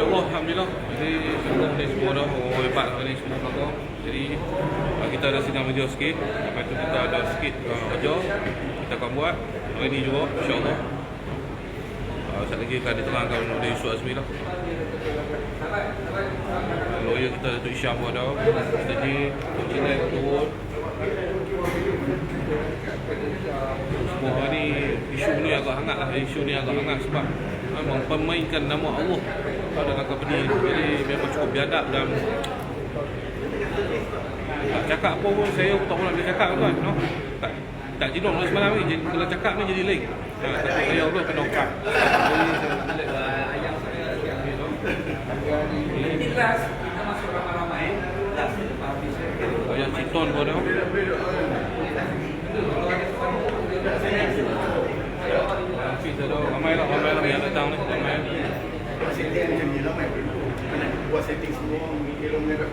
InsyaAllah, Alhamdulillah. Jadi semua ni semua dah orang hebat ni semua kakak. Jadi kita ada sidang video sikit. Lepas tu kita ada sikit kerja kita akan buat hari ni juga, insyaAllah. Sekejap lagi akan diterangkan oleh Yusuf Azmi lah. Lawyer kita Datuk Isyam pun ada. Jadi Cina turun. Semua hari isu ni agak hangat lah. Isu ni agak hangat sebab mempermainkan nama Allah dalam company. Jadi memang cukup biadab dan tak cakap apa pun saya tak pernah boleh cakap tuan, no? Tak jinong lah semalam ni. Kalau cakap ni jadi lain. Takut saya Allah kena ukap. Ini last kita masuk ramai-ramai. Last lepas habis. Ayah Citon pun ada. Kita dah ramai lah yang datang ni. Ramai. Setting macam ni lah, buat setting semua, kira-kira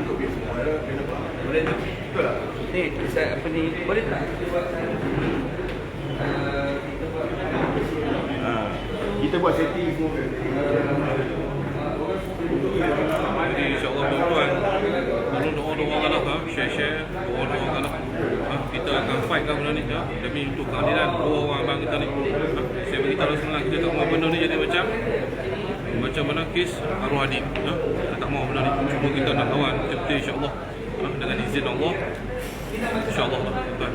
untuk biar semua ada, kena faham. Boleh tak? Betul tak? Ni, saya apa ni, boleh tak? Kita buat setting semua kan? Jadi insyaAllah tuan-tuan, tolong doa-doa lah, share-share, doa-doa lah. Kita akan fight kan benda ni demi untuk kehadiran dua orang abang kita ni. Saya beritahu senang kita tak mahu benda ni jadi macam mana kes arwah adik. Kita tak mahu benda ni. Cuma kita nak lawan betul insyaAllah. Dengan izin Allah, insyaAllah lah tuan.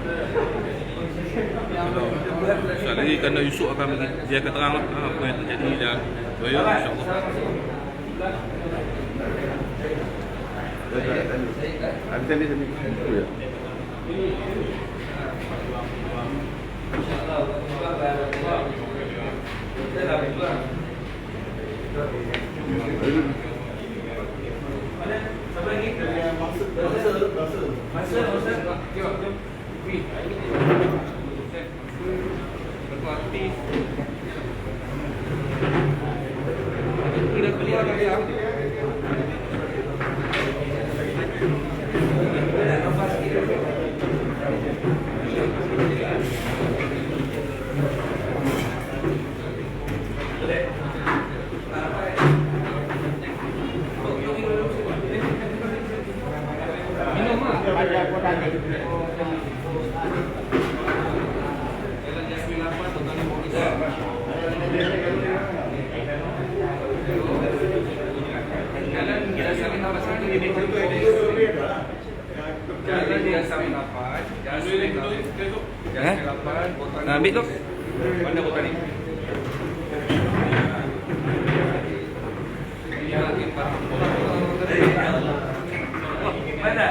Sekali lagi kerana Yusuf akan dia akan terang lah apa yang terjadi dan doa insyaAllah. Habis tadi tu ya? Ambil tu. Mana botol ni? Mana?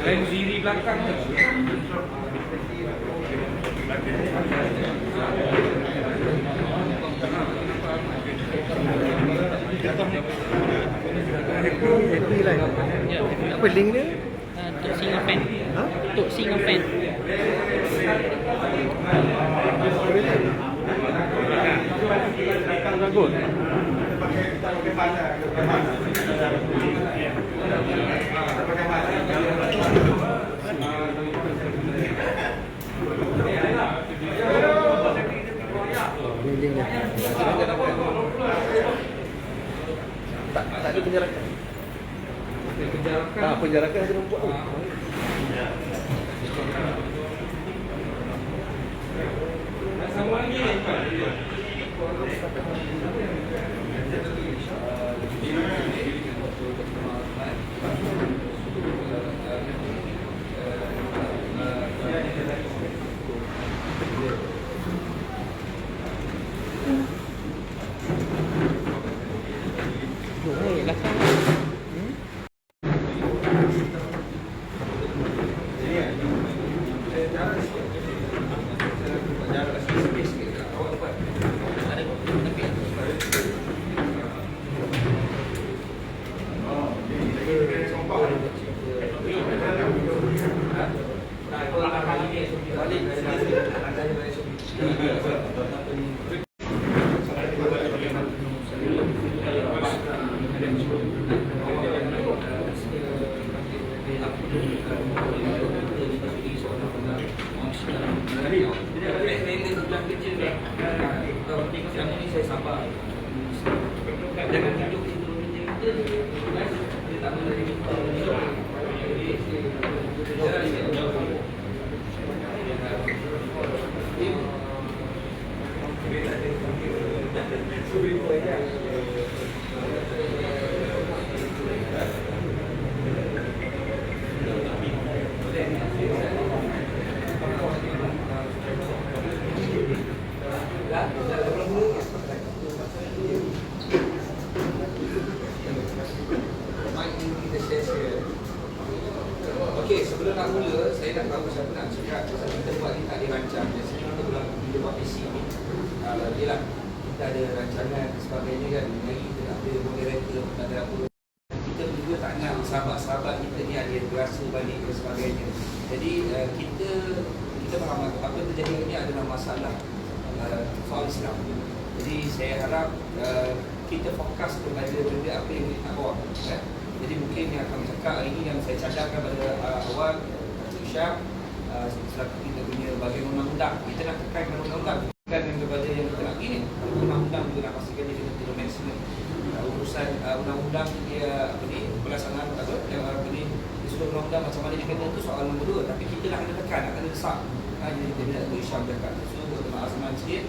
Lain diri belakang tu. Happy lah. Apa link dia? Tok Singa Fan. Ha? Tok Singa Fan. Bagus. Link dia. Tak ada penjarakan. Penjarakan ada buat tu. Oi, belakang. Okey, sebelum nak mula, saya nak tahu siapa nak cakap. Kita buat ni tak dirancang. Biasanya kita buat PC ni. Yelah, kita ada rancangan dan sebagainya kan. Lagi kita nak ada moderator, tak ada apa. Kita juga tak nak sahabat-sahabat kita ni ada yang berasa balik dan sebagainya. Jadi kita faham apa terjadi ini adalah masalah soal Islam. Jadi saya harap kita fokus kepada benda apa yang kita nak bawa. Jadi mungkin yang akan cakap hari ini yang saya cadangkan pada awal Syam selaku kita punya bagian undang-undang. Kita nak tekankan undang-undang, bukan yang kepada yang kita nak gini. Undang-undang juga nak pastikan dia kena maksimum. Urusan undang-undang dia pelaksanaan yang ni disuruh undang-undang macam mana dia kena tu soal nombor 2. Tapi kita nak kena tekan, nak kena desak. Jadi kita nak beri Syam cakap. So untuk Azman sikit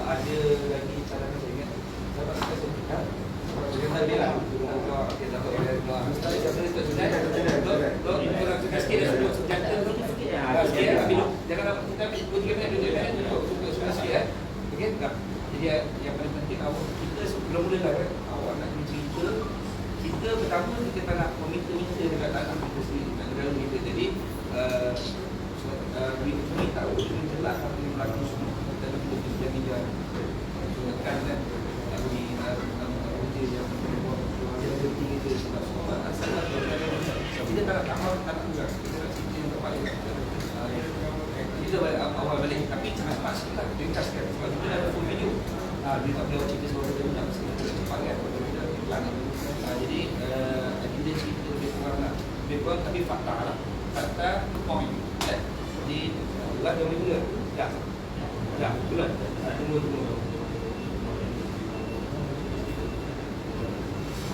ada lagi cadangan saya ingat. Sahabat saya cakap kita bilang kita tak boleh keluar. Mesti siapa itu sudah. Orang cakap sikit dah sebut senjata tu. Jangan kita 3 minit dulu sikit. Okey tak. Jadi yang paling penting awak kita sebelum mula kan awak nak cerita kita pertama kita tak nak meminta-minta dekat tanah kita sendiri nak negara kita. Jadi kita tahu jelas apa yang berlaku semua. Kita nak kita media kan yang berhenti itu sebab semua asal kita tak amal tak juga kita nak cerita yang terbaik kita awal balik tapi cepat sikit lah ringkaskan sebab kita ada full video dia tak boleh cerita sebab kita nak cepat kan jadi kita cerita lebih kurang lah lebih kurang tapi fakta lah fakta point jadi buat yang mula dah bulan tunggu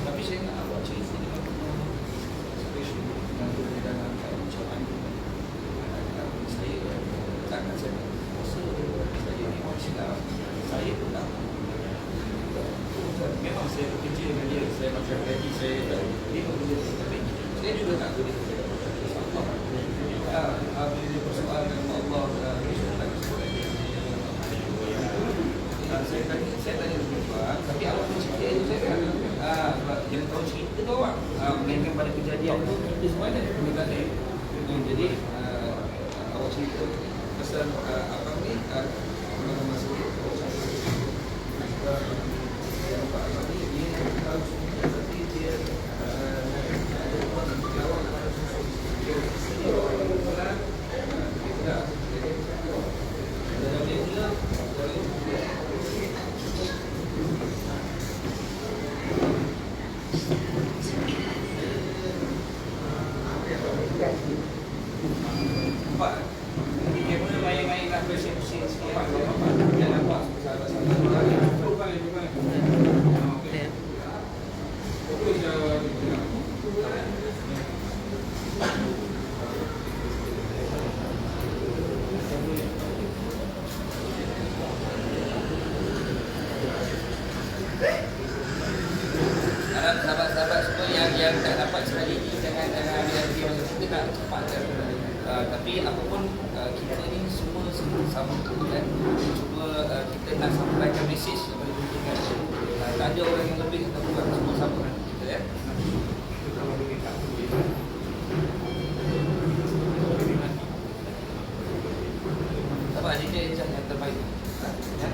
tapi saya nak buat cerita dengan special dengan dalam ucapan saya takkan saya rasa saya ni orang Islam saya pun tak memang saya bekerja dengan dia saya macam gaji saya tak dia bekerja tapi saya juga tak boleh bila persoalan Allah saya tanya berubah tapi awak pun cerita itu saya kan yang tahu cerita tu awak melainkan pada kejadian tu kita semua ada jadi awak cerita pasal apa ni masa Harap sahabat-sahabat semua yang tak dapat sekali ini jangan ambil hati macam kita nak cepatkan. Tapi apapun kita ni semua sama kan. Cuma kita nak sampaikan mesej kepada pimpinan. Tak ada orang yang lebih atau kurang, semua sama kita ya. Apa adiknya yang terbaik? Ya.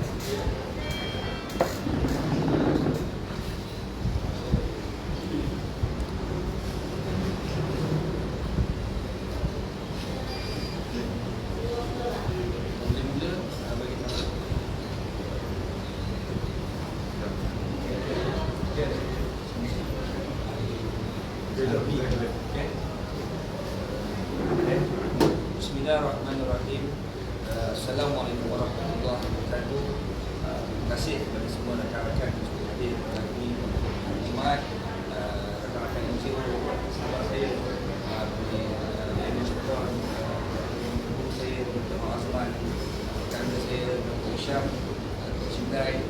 Bismillahirrahmanirrahim. Assalamualaikum warahmatullahi wabarakatuh. Terima kasih kepada semua rakan-rakan yang sudah hadir pada hari ini. Jumaat, rakan-rakan NGO, sahabat saya, guru saya, Dr. Azman, rakan saya, Dr. Isyam, Dr. Cindai,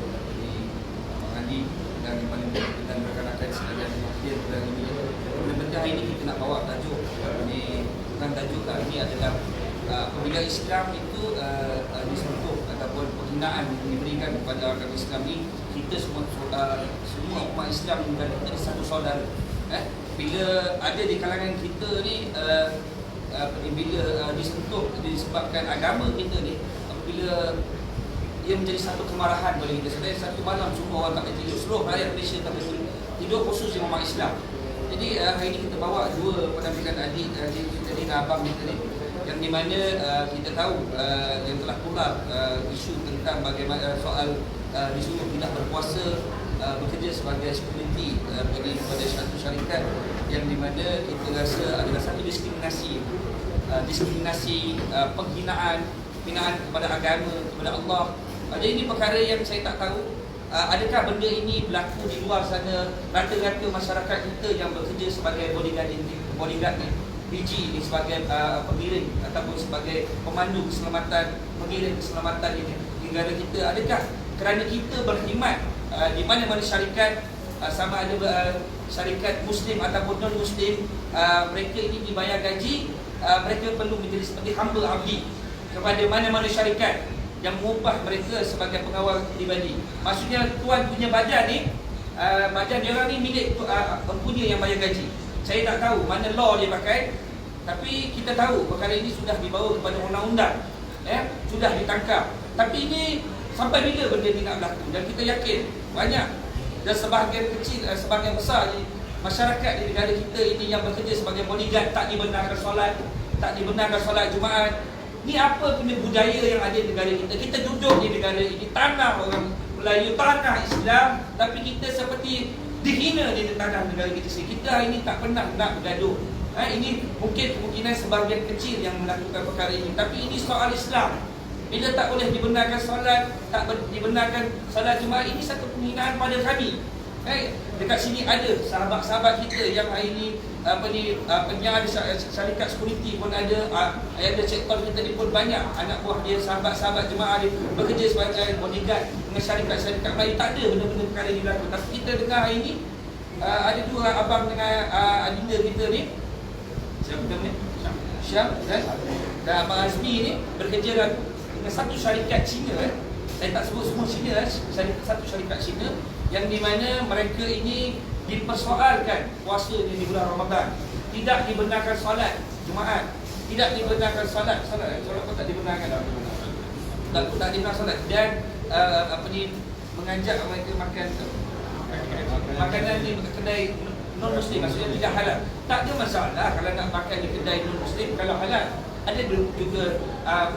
Abang Andi dan rakan-rakan sekalian yang hadir pada hari ini. Benda-benda hari ini kita nak bawa tajuk ini, bukan tajuk kali ini adalah apabila Islam itu disentuh ataupun penghinaan yang diberikan kepada agama Islam ini, kita semua umat Islam dan kita satu saudara. Bila ada di kalangan kita ni bila disentuh disebabkan agama kita ni, apabila ia menjadi satu kemarahan bagi kita. Sebenarnya satu malam semua orang tak boleh tidur, seluruh rakyat Malaysia tak boleh tidur, khususnya umat Islam. Jadi hari ini kita bawa dua penampilan adik kita ni dan abang kita ni, yang di mana kita tahu yang telah keluar isu tentang bagaimana soal disuruh tidak berpuasa bekerja sebagai security bagi kepada satu syarikat, yang di mana kita rasa adalah satu diskriminasi penghinaan kepada agama, kepada Allah. Jadi ini perkara yang saya tak tahu adakah benda ini berlaku di luar sana. Rata-rata masyarakat kita yang bekerja sebagai bodyguard ni, PG ni sebagai pengiring ataupun sebagai pemandu keselamatan, pengiring keselamatan ini di negara kita, adakah kerana kita berkhidmat di mana-mana syarikat, sama ada syarikat Muslim ataupun non-Muslim, mereka ini dibayar gaji, mereka perlu menjadi seperti hamba abdi kepada mana-mana syarikat yang mengubah mereka sebagai pengawal pribadi. Maksudnya tuan punya badan ni, badan dia orang ni milik empunya yang bayar gaji. Saya tak tahu mana law dia pakai, tapi kita tahu perkara ini sudah dibawa kepada undang-undang, sudah ditangkap. Tapi ini sampai bila benda ini nak berlaku? Dan kita yakin banyak dan sebahagian kecil, sebahagian besar di masyarakat di negara kita ini yang bekerja sebagai bodyguard tak dibenarkan solat Jumaat. Ni apa punya budaya yang ada di negara kita? Kita duduk di negara ini, tanah orang Melayu, tanah Islam, tapi kita seperti dihina di tanah negara kita sendiri. Kita ini tak pernah nak bergaduh. Ini mungkin kemungkinan sebahagian kecil yang melakukan perkara ini, tapi ini soal Islam. Bila tak boleh dibenarkan solat, tak dibenarkan solat Jumaat, ini satu penghinaan pada kami. Dekat sini ada sahabat-sahabat kita yang hari ini yang ada syarikat security pun ada, yang ada sektor kita ni pun banyak anak buah dia, sahabat-sahabat jemaah dia bekerja sebagai bodyguard dengan syarikat-syarikat Melayu. Tak ada benda-benda perkara ini berlaku. Tapi kita dengar hari ini ada dua abang dengan adinda kita ni, siapa nama ni? Syam dan Abang Azmi ni bekerja dengan satu syarikat Cina. Saya tak sebut semua Cina, satu syarikat Cina yang di mana mereka ini dipersoalkan puasa di bulan Ramadan, tidak dibenarkan solat Jumaat, tidak dibenarkan solat pun tak dibenarkan, tak dibenarkan solat, dan mengajak mereka makan makanan di kedai non-Muslim, maksudnya tidak halal. Tak ada masalah kalau nak makan di kedai non-Muslim kalau halal. Ada juga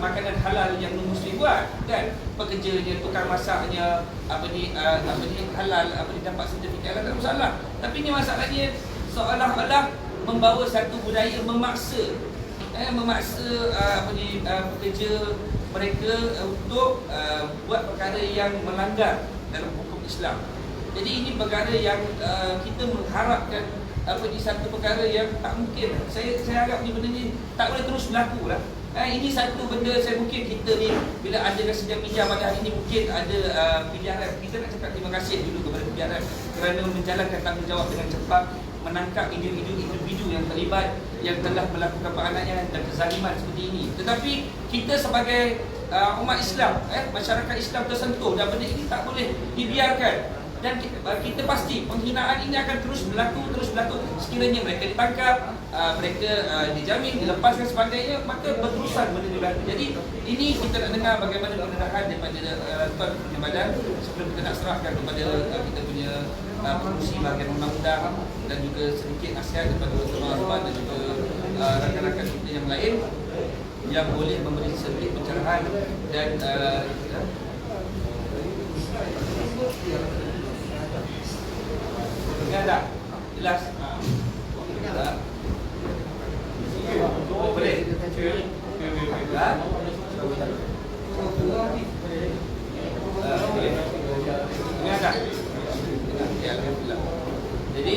makanan halal yang non-Muslim buat, kan? Pekerjanya, tukang masaknya, halal, dapat sertifikat halal, tak ada masalah. Tapi ni masalahnya seolah-olah membawa satu budaya memaksa pekerja mereka untuk buat perkara yang melanggar dalam hukum Islam. Jadi ini perkara yang kita mengharapkan di satu perkara yang tak mungkin. Saya harap ni benda ni tak boleh terus berlaku lah. Ini satu benda saya mungkin kita ni bila ada sidang media pada hari ini mungkin ada PDRM. Kita nak cakap terima kasih dulu kepada PDRM kerana menjalankan tanggungjawab dengan cepat, menangkap individu yang terlibat yang telah melakukan penganiayaan dan kezaliman seperti ini. Tetapi kita sebagai umat Islam, masyarakat Islam tersentuh dan benda ini tak boleh dibiarkan. Dan kita pasti penghinaan ini akan terus berlaku. Sekiranya mereka ditangkap, mereka dijamin, dilepaskan sebagainya, maka berterusan benda ini berlaku. Jadi ini kita nak dengar bagaimana pendedahan daripada Tuan Punya Badan sebelum kita nak serahkan kepada kita punya pengurusi bahagian undang-undang dan juga sedikit nasihat kepada Tuan Azman dan juga rakan-rakan kita yang lain yang boleh memberi sedikit pencerahan dan dengar tak? Jelas? Tak? Boleh? Tak? Dengar tak? Ya, alhamdulillah. Jadi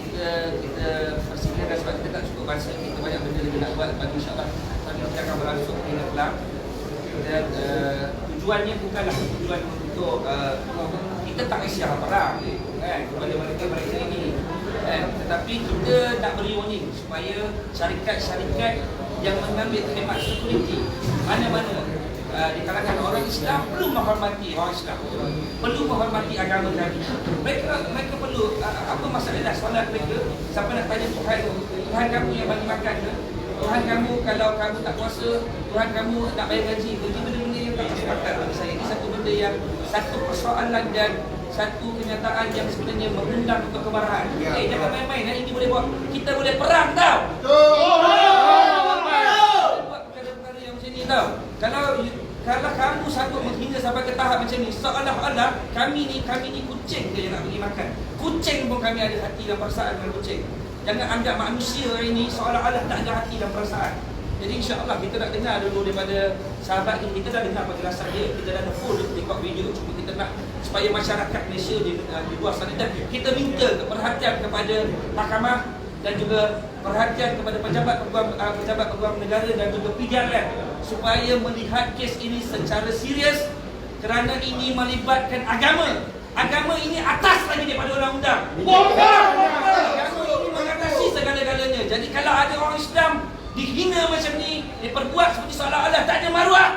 kita persingkirkan sebab kita tak cukup masa, kita banyak benda lagi nak buat. Lepas insyaAllah kita akan beransur ke Kelang. Dan tujuannya bukanlah tujuan untuk kita tak isyah perang kepada mereka ini, tetapi kita nak beri warning supaya syarikat-syarikat yang mengambil khidmat security mana-mana di kalangan orang Islam perlu menghormati orang Islam, perlu menghormati agama kami. Mereka perlu apa masalah soalan mereka sampai nak tanya Tuhan kamu yang bagi makan ke? Tuhan kamu kalau kamu tak puasa, Tuhan kamu nak bayar gaji. Jadi benda-benda yang tak sepakat bagi saya. Ini satu benda yang satu persoalan dan satu kenyataan yang sebenarnya mengundang untuk kemarahan. Jangan main-main. Ini boleh buat kita boleh perang tau. Buat perkara-perkara yang macam ni tau. Kalau kamu sanggup menghina sampai ke tahap macam ni, seolah-olah kami ni kucing je yang nak bagi makan. Kucing pun kami ada hati dan perasaan dengan kucing. Jangan anggap manusia ini seolah-olah tak ada hati dan perasaan. Jadi insya-Allah kita nak dengar dulu daripada sahabat ini. Kita dah dengar penjelasan dia, kita dah ada full record video. Cuma kita nak supaya masyarakat Malaysia di luar sana dan kita minta perhatian kepada mahkamah dan juga perhatian kepada pejabat peguam negara dan juga PDRM supaya melihat kes ini secara serius kerana ini melibatkan agama. Agama ini atas lagi daripada undang-undang. Agama ini mengatasi segala-galanya. Jadi kalau ada orang Islam dihina macam ni, diperbuat seperti seolah-olah tak ada maruah,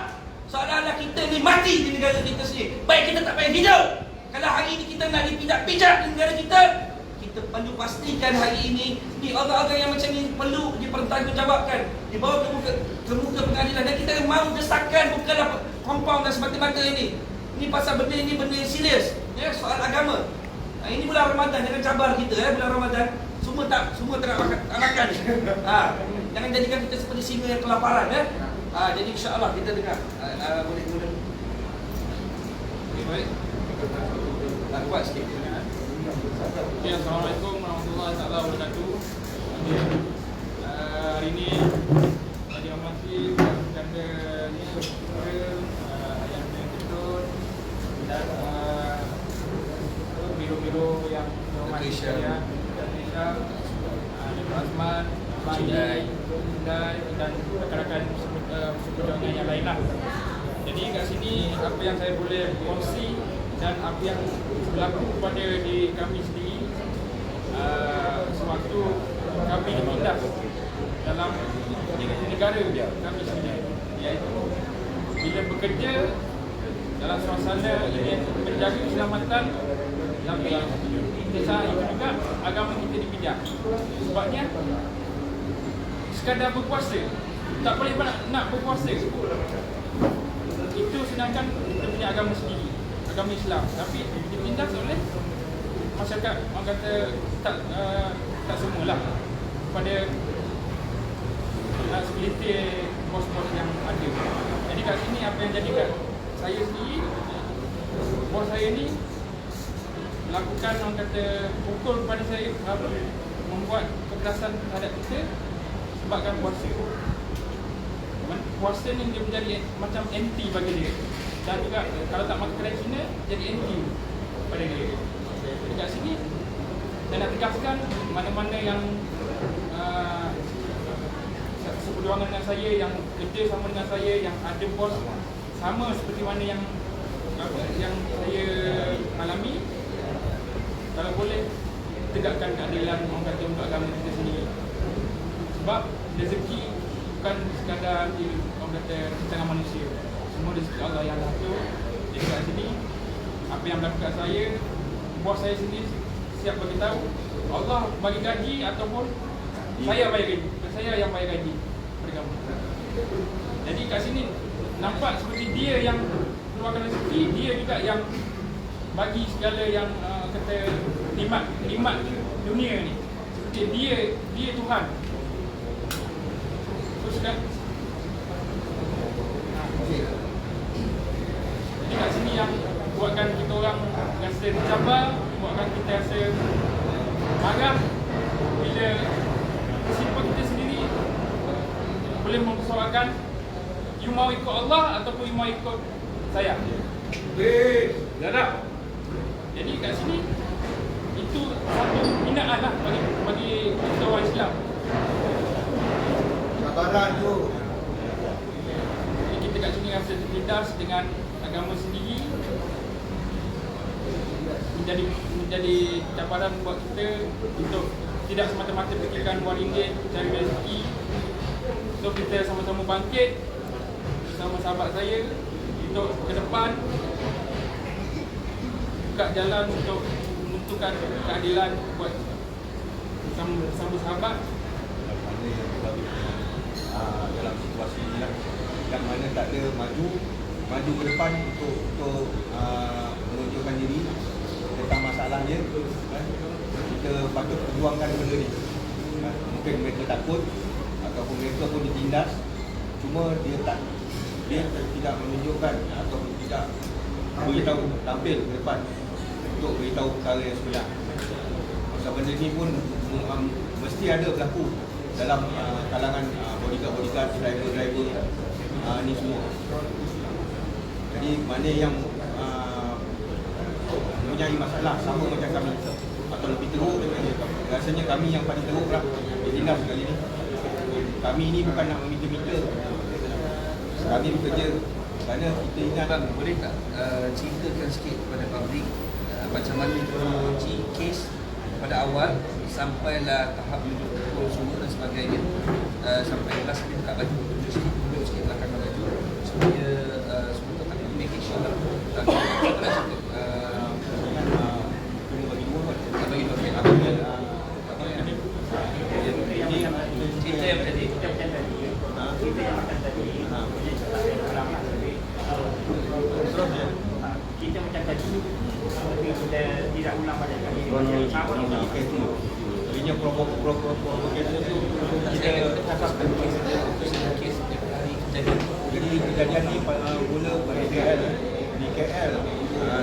seolah-olah kita ni mati di negara kita sendiri. Baik kita tak payah hidup. Kalau hari ini kita nak dipijak-pijak di negara kita, kita perlu pastikan hari ini di orang-orang yang macam ni perlu dipertanggungjawabkan, dibawa ke muka pengadilan. Dan kita mahu desakan bukanlah kompon dan semata-mata ini. Ini pasal benda ini benda yang serius, soal agama. Ini bulan Ramadan, jangan cabar kita bulan Ramadan. Semua tak nak makan. Jangan jadikan kita seperti singa yang kelaparan. Jadi insya-Allah kita dengar. Boleh kemudian. Baik. Tak kuat sikit. Ya, Assalamualaikum warahmatullahi wabarakatuh. Hari ini Haji Ahmad kata ni yang betul dan biro-biro yang dihormati saya Azman, Cundai dan rakan-rakan seperjuangan yang lain lah. Jadi kat sini apa yang saya boleh kongsi dan apa yang berlaku kepada diri kami sendiri sewaktu kami ditindas dalam negara kami sendiri, iaitu bila bekerja dalam suasana yang menjaga keselamatan, tapi di saat itu juga agama kita dipijak. Sebabnya sekadar berpuasa, tak boleh nak berpuasa, itu sedangkan kita punya agama sendiri, agama Islam, tapi ditindas oleh masyarakat. Orang kata tak semualah pada segelintir bos-bos yang ada. Jadi kat sini apa yang jadi kat saya sendiri, bos saya ni melakukan orang kata pukul kepada saya, membuat kekerasan terhadap kita sebabkan puasa. puasa ni dia menjadi macam anti bagi dia. Dan juga kalau tak makan kedai Cina, jadi anti pada dia. Jadi kat sini saya nak tegaskan mana-mana yang seperjuangan dengan saya, yang kerja sama dengan saya, yang ada bos sama seperti mana yang saya alami, kalau boleh tegakkan keadilan orang kata untuk agama kita sendiri. Sebab rezeki bukan sekadar di orang kata tangan manusia, semua rezeki Allah yang atur. Jadi kat sini apa yang berlaku kat saya, bos saya sendiri siap bagi tahu Allah bagi gaji ataupun saya bayar gaji, saya yang bayar gaji pada kamu. Jadi kat sini nampak seperti dia yang keluarkan rezeki, dia juga yang bagi segala yang kata nikmat dunia ni. Seperti dia Tuhan. Teruskan. Jadi kat sini yang buatkan kita orang rasa tercabar, buatkan kita rasa marah bila prinsipal kita sendiri boleh mempersoalkan you mau ikut Allah ataupun you mau ikut saya. Ada. Jadi kat sini itu satu hinaan lah bagi kita orang Islam. Sabaran tu. Jadi kita kat sini rasa tertindas dengan agama sendiri, menjadi cabaran buat kita untuk tidak semata-mata fikirkan wang ringgit cari rezeki. So kita sama-sama bangkit bersama sahabat saya untuk ke depan buka jalan untuk menentukan keadilan buat sama sahabat. Dalam situasi ini lah, yang mana tak ada maju ke depan untuk menunjukkan diri tentang masalahnya, kita patut perjuangkan benda ni. Mungkin mereka takut ataupun mereka pun ditindas, cuma dia tidak menunjukkan ataupun tidak beritahu, tampil ke depan untuk beritahu perkara yang sebenar. Pasal benda ni pun mesti ada berlaku dalam kalangan bodyguard, driver ni semua. Jadi mana yang mempunyai masalah sama macam kami atau lebih teruk daripada kami, rasanya kami yang paling teruk lah ditindas kali ni. Kami ni bukan nak meminta-minta, kami bekerja kerana kita ingat. Bang, boleh tak ceritakan sikit kepada publik macam mana kronologi kes pada awal sampailah tahap duduk pukul semua dan sebagainya, sampai kelas kita buka baju, tunjuk sikit belakang baju supaya semua tu tak make sure lah. Apa nak cerita? Bagi dua kan? Bagi dua. Cerita yang tadi. Kita macam tadi, tapi kita tidak ulang pada kali ini. Ini provokasi tu kita cakapkan kes hari kejadian. Jadi kejadian ni mula pada KL. Di KL,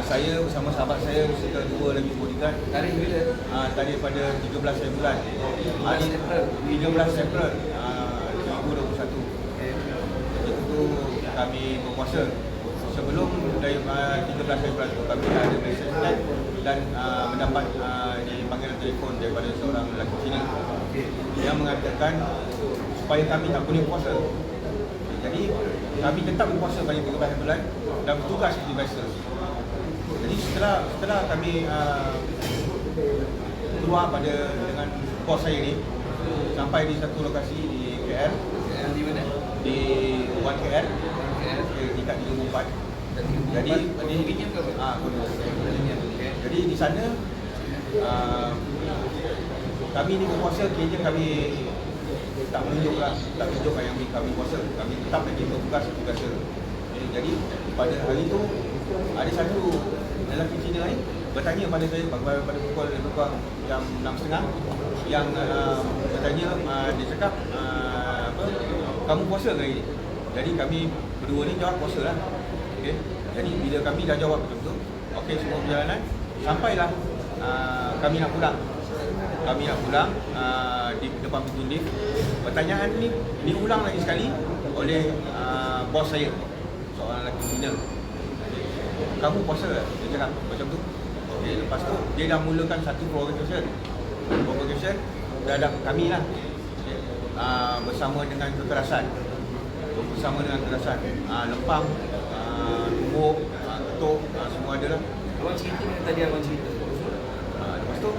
saya bersama sahabat saya serta dua lagi bodyguard. Tarikh bila? Tarikh pada 13 bulan 13 April 2021. Itu kami berpuasa. Sebelum dari 13 April itu kami ada mesej dan mendapat panggilan telefon daripada seorang lelaki Cina yang mengatakan supaya kami tak boleh puasa. Jadi kami tetap berpuasa pada 13 bulan dan bertugas seperti biasa. Jadi setelah kami keluar dengan bos saya ni sampai di satu lokasi di KL. Di mana? Di Wan KL. Tingkat 34. Jadi jadi di sana kami ni berpuasa, kira kami tak menunjukkan yang kami puasa, kami tetap lagi bertugas seperti biasa. Jadi pada hari itu ada satu lelaki Cina ni bertanya pada saya pada pukul jam 6.30 yang bertanya, dia cakap kamu puasa ke hari ni? Jadi kami berdua ni jawab puasa lah. Okay. Jadi bila kami dah jawab betul-betul, okey, semua perjalanan, sampailah kami nak pulang. Di depan pintu lift. Pertanyaan ni diulang lagi sekali oleh bos saya, seorang lelaki Cina. Kamu puasa tak? Dia cakap macam tu. Okay, lepas tu dia dah mulakan satu provocation. Dah ada kami lah. Okay. Bersama dengan kekerasan. Lempang, tumbuk, ketuk, semua ada lah. Abang cerita yang tadi abang cerita. Lepas tu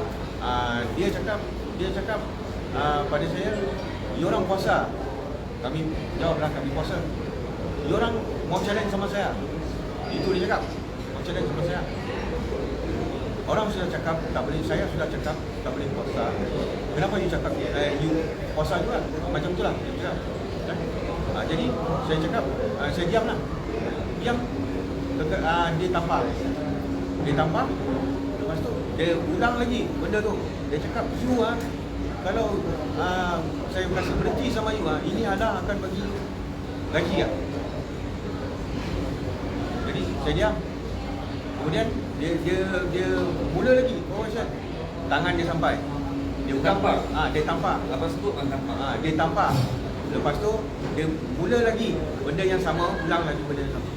dia cakap pada saya, "You orang puasa?" Kami jawablah, kami puasa. "You orang mau challenge sama saya?" Itu dia cakap, "Mau challenge sama saya." Orang sudah cakap tak boleh, saya sudah cakap tak boleh puasa. Kenapa you cakap you puasa juga? Macam itulah dia cakap. Jadi saya cakap, saya diamlah. Diam. Dia tampar. Lepas tu dia ulang lagi benda tu. Dia cakap, "You kalau saya berasa berhenti sama you, ini Allah akan bagi gaji ya." Jadi saya diam. Kemudian dia mula lagi provocation. Tangan dia sampai. Dia Tampar? Dia tampar. Abang sebut tampar. Dia tampar. Lepas tu dia mula lagi benda yang sama, ulang lagi benda yang sama.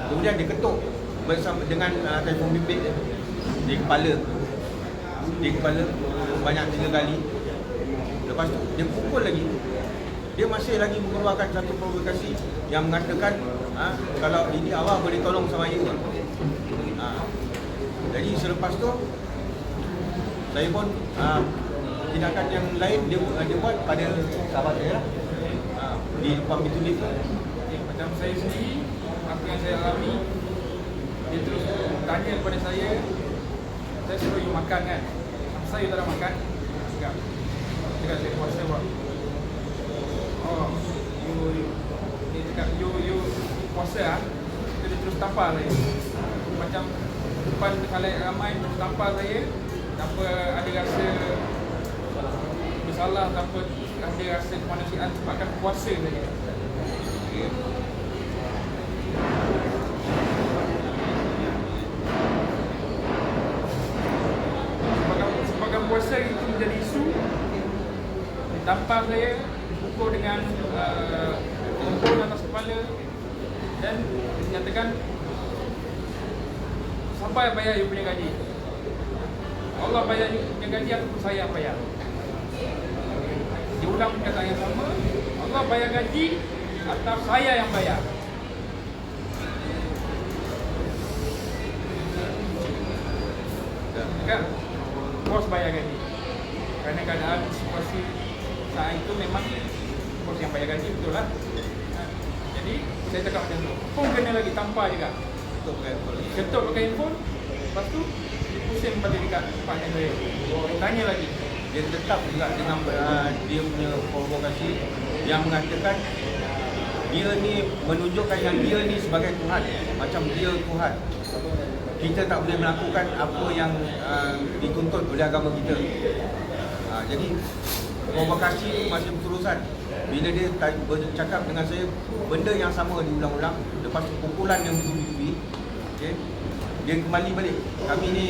Kemudian dia ketuk bersama dengan telefon bimbit dia di kepala banyak 3 kali. Lepas tu dia pukul lagi. Dia masih lagi mengeluarkan satu provokasi yang mengatakan kalau ini awak boleh tolong sama you. Jadi selepas tu saya pun tindakan yang lain dia buat pada sahabat saya lah. Di depan pintu lift tu. Macam saya sendiri, apa yang saya alami, dia terus tanya kepada saya suruh you makan kan. Saya tak ada makan. Cakap saya puasa buat. Oh, dia cakap you puasa dia terus tampar saya. Macam depan khalayak ramai terus tampar saya. Tanpa ada rasa bersalah, tanpa ada rasa kemanusiaan sebabkan puasa saja. Sebabkan puasa itu menjadi isu, ditampar saya, dipukul dengan kumpul atas kepala dan dinyatakan sampai bayar you punya gaji. Allah bayar you punya gaji ataupun saya yang bayar. Diulang perkataan yang sama, Allah bayar gaji atau saya yang bayar. Kan? Bos bayar gaji. Kerana keadaan situasi saat itu memang bos yang bayar gaji, betul lah. Jadi saya cakap macam tu. Pun kena lagi tampar juga. Ketuk pakai handphone. Lepas tu pusing balik dekat partner saya. Tanya lagi. Dia tetap juga dengan dia punya provokasi yang mengatakan dia ni menunjukkan yang dia ni sebagai Tuhan, macam dia Tuhan. Kita tak boleh melakukan apa yang dituntut oleh agama kita. Jadi provokasi itu masih berterusan. Bila dia bercakap dengan saya, benda yang sama diulang-ulang, lepas tu pukulan yang bertubi-tubi, okay, dia kembali balik. Kami ni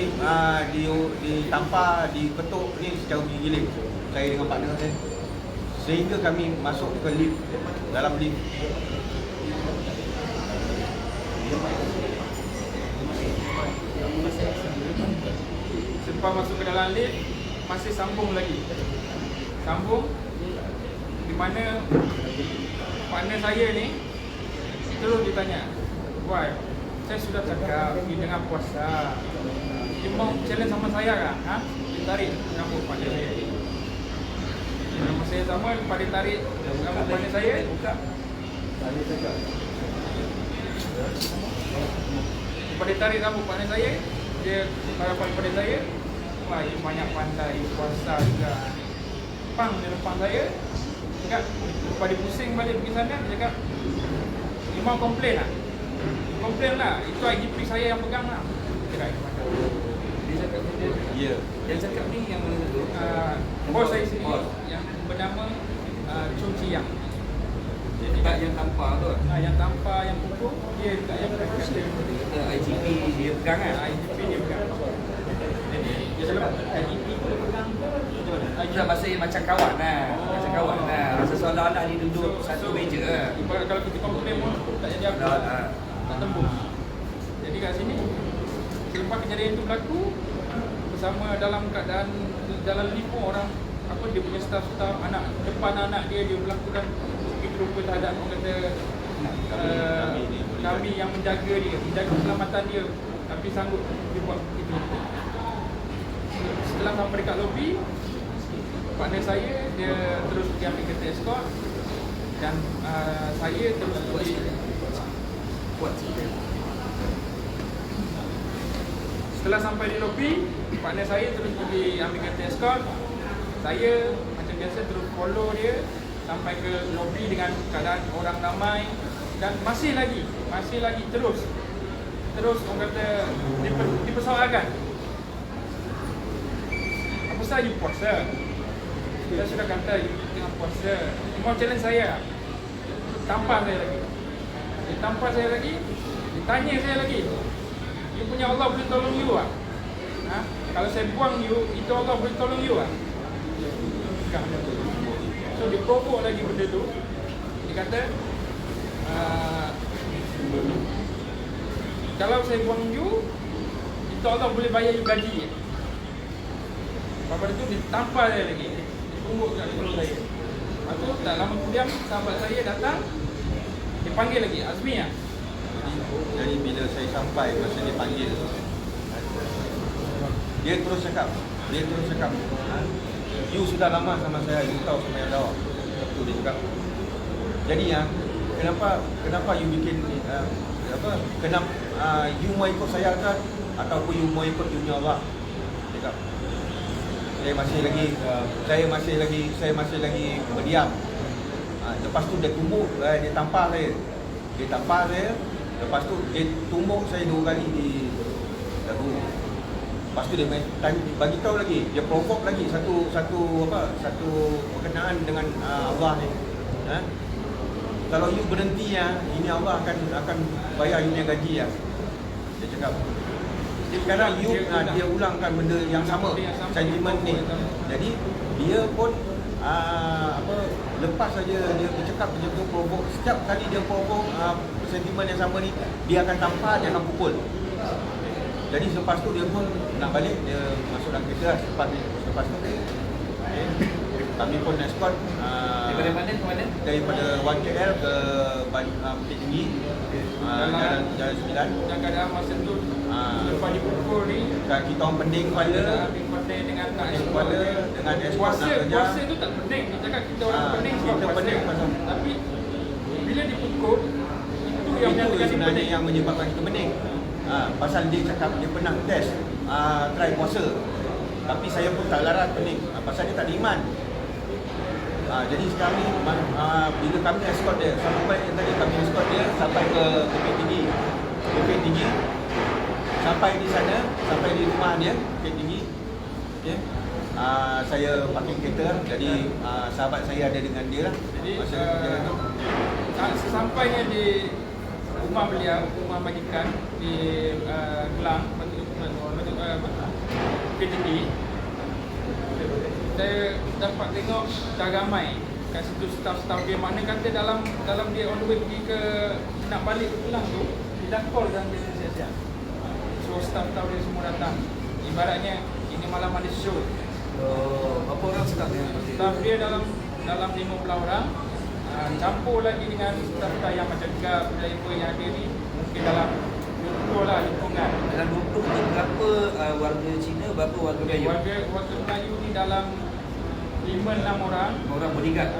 ditampar, diketuk ni secara bergiling. Saya dengan partner saya. Sehingga kami masuk ke lift, dalam lift. Selepas masuk ke dalam lift, masih sambung lagi. Sambung di mana partner saya ni terus ditanya, "Why? Saya sudah cakap di tengah puasa. Dia mau challenge sama saya kan?" Dia tarik rambut partner saya. Rambut saya sama, lepas dia tarik rambut partner saya, buka. Lepas dia tarik rambut partner saya, dia harapan pada saya, "Wah, you banyak pandai puasa juga." Pang di depan saya, cakap, lepas dia pusing balik pergi sana, dia cakap, "You mau komplain lah? Komplain lah, itu IGP saya yang pegang lah." Dia cakap, dia cakap ni yang bos saya sendiri yang bernama Chong Chi Yang. Dia Tak yang tampar tu. yang tampar, yang pukul, dia juga yang pegang. Kata IGP dia pegang kan? IGP dia pegang. Jadi dia cakap IGP tu dia pegang. Bukan maksudnya macam kawan lah. Macam kawan lah. Seolah-olah dia duduk satu meja lah. Ibarat kalau kita komplain pun tak jadi apa. Tak tembus. Jadi kat sini selepas kejadian itu berlaku, bersama dalam keadaan dalam lima orang apa dia punya staff-staff anak depan anak dia melakukan begitu rupa terhadap orang kata kami yang menjaga keselamatan dia, tapi sanggup dia buat begitu. Setelah sampai dekat lobi, partner saya dia terus pergi ambil kereta escort dan saya terus pergi Kuat sikit. setelah sampai di lobi, partner saya terus pergi ambil kereta escort. Saya macam biasa terus follow dia sampai ke lobi dengan keadaan orang ramai dan masih lagi terus orang kata dipersoalkan. Apa sahaja you puasa? Saya sudah kata you tengah puasa. Mau challenge saya. Tampar saya lagi. Dia tampar saya lagi. Dia tanya saya lagi. You punya Allah boleh tolong you ah? Ha? Kalau saya buang you, itu Allah boleh tolong you ah? Bukan. So dia provoke lagi benda tu. Dia kata kalau saya buang you, itu Allah boleh bayar you gaji. Lepas itu dia tampar saya lagi. Dia tumbuk kat perut saya. Lepas tu tak lama kemudian sahabat saya datang. Dia panggil lagi, Azmi ah. Jadi bila saya sampai masa dia panggil, dia terus cakap, you sudah lama sama saya, you tahu sama yang dah. Itu dia cakap. Jadi kenapa you bikin you mau ikut saya ke ataupun you mau ikut dunia Allah? Dia cakap. Saya masih lagi berdiam. Lepas tu dia tumbuk, dia tampar saya. Lepas tu dia tumbuk saya 2 kali di dagu. Lepas tu dia bagi tahu lagi, dia provoke lagi satu berkenaan dengan Allah ni. Kalau you berhenti ini Allah akan bayar you punya gaji ya. Dia cakap. Sekarang dia ulangkan benda yang sama, sentimen ni. Jadi dia pun lepas saja dia bercakap macam tu, provoke. Setiap kali dia provoke sentimen yang sama ni, dia akan tampar, dia akan pukul. Jadi selepas tu dia pun nak balik, dia masuk dalam kereta. Selepas tu kami pun escort Daripada mana ke mana? daripada 1KL ke Bukit Tinggi, Jalan 9. Dan keadaan masa tu lepas dipukul ni Dan kita orang pening kepala pening dengan nak kepala dengan escort nak kerja. puasa tu tak pening. Dia cakap kita orang pening sebab kita puasa. pening pasal Tapi bila dipukul, itu yang itu menyebabkan sebenarnya pening. yang menyebabkan kita pening. Pasal dia cakap dia pernah test try puasa. Tapi saya pun tak larat pening. Pasal dia tak ada iman. Jadi sekarang ni bila kami escort dia, sampai tadi kami escort dia sampai ke Bukit Tinggi. Sampai di sana, sampai di rumah dia Bukit Tinggi. Okay. Saya parking kereta. Jadi sahabat saya ada dengan dia lah. Jadi Masa kejadian tu. sesampainya di rumah beliau, rumah majikan di Kelang, Bukit Tinggi, saya dapat tengok dah ramai kat situ staff-staff dia. Makna kata dalam dia on the way pergi ke nak balik ke Kelang tu, dia dah call dan dia siap-siap. So staff-staff dia semua datang. Ibaratnya ini malam ada show. Berapa orang staff dia? Staff dia dalam 15 orang. Campur lagi dengan staff-staff yang macam Gap, driver yang ada ni, mungkin dalam 20 lah hitungan. Dalam 20 tu berapa warga Cina, berapa warga Melayu? Warga Melayu ni dalam 5-6 orang. Orang bodyguard.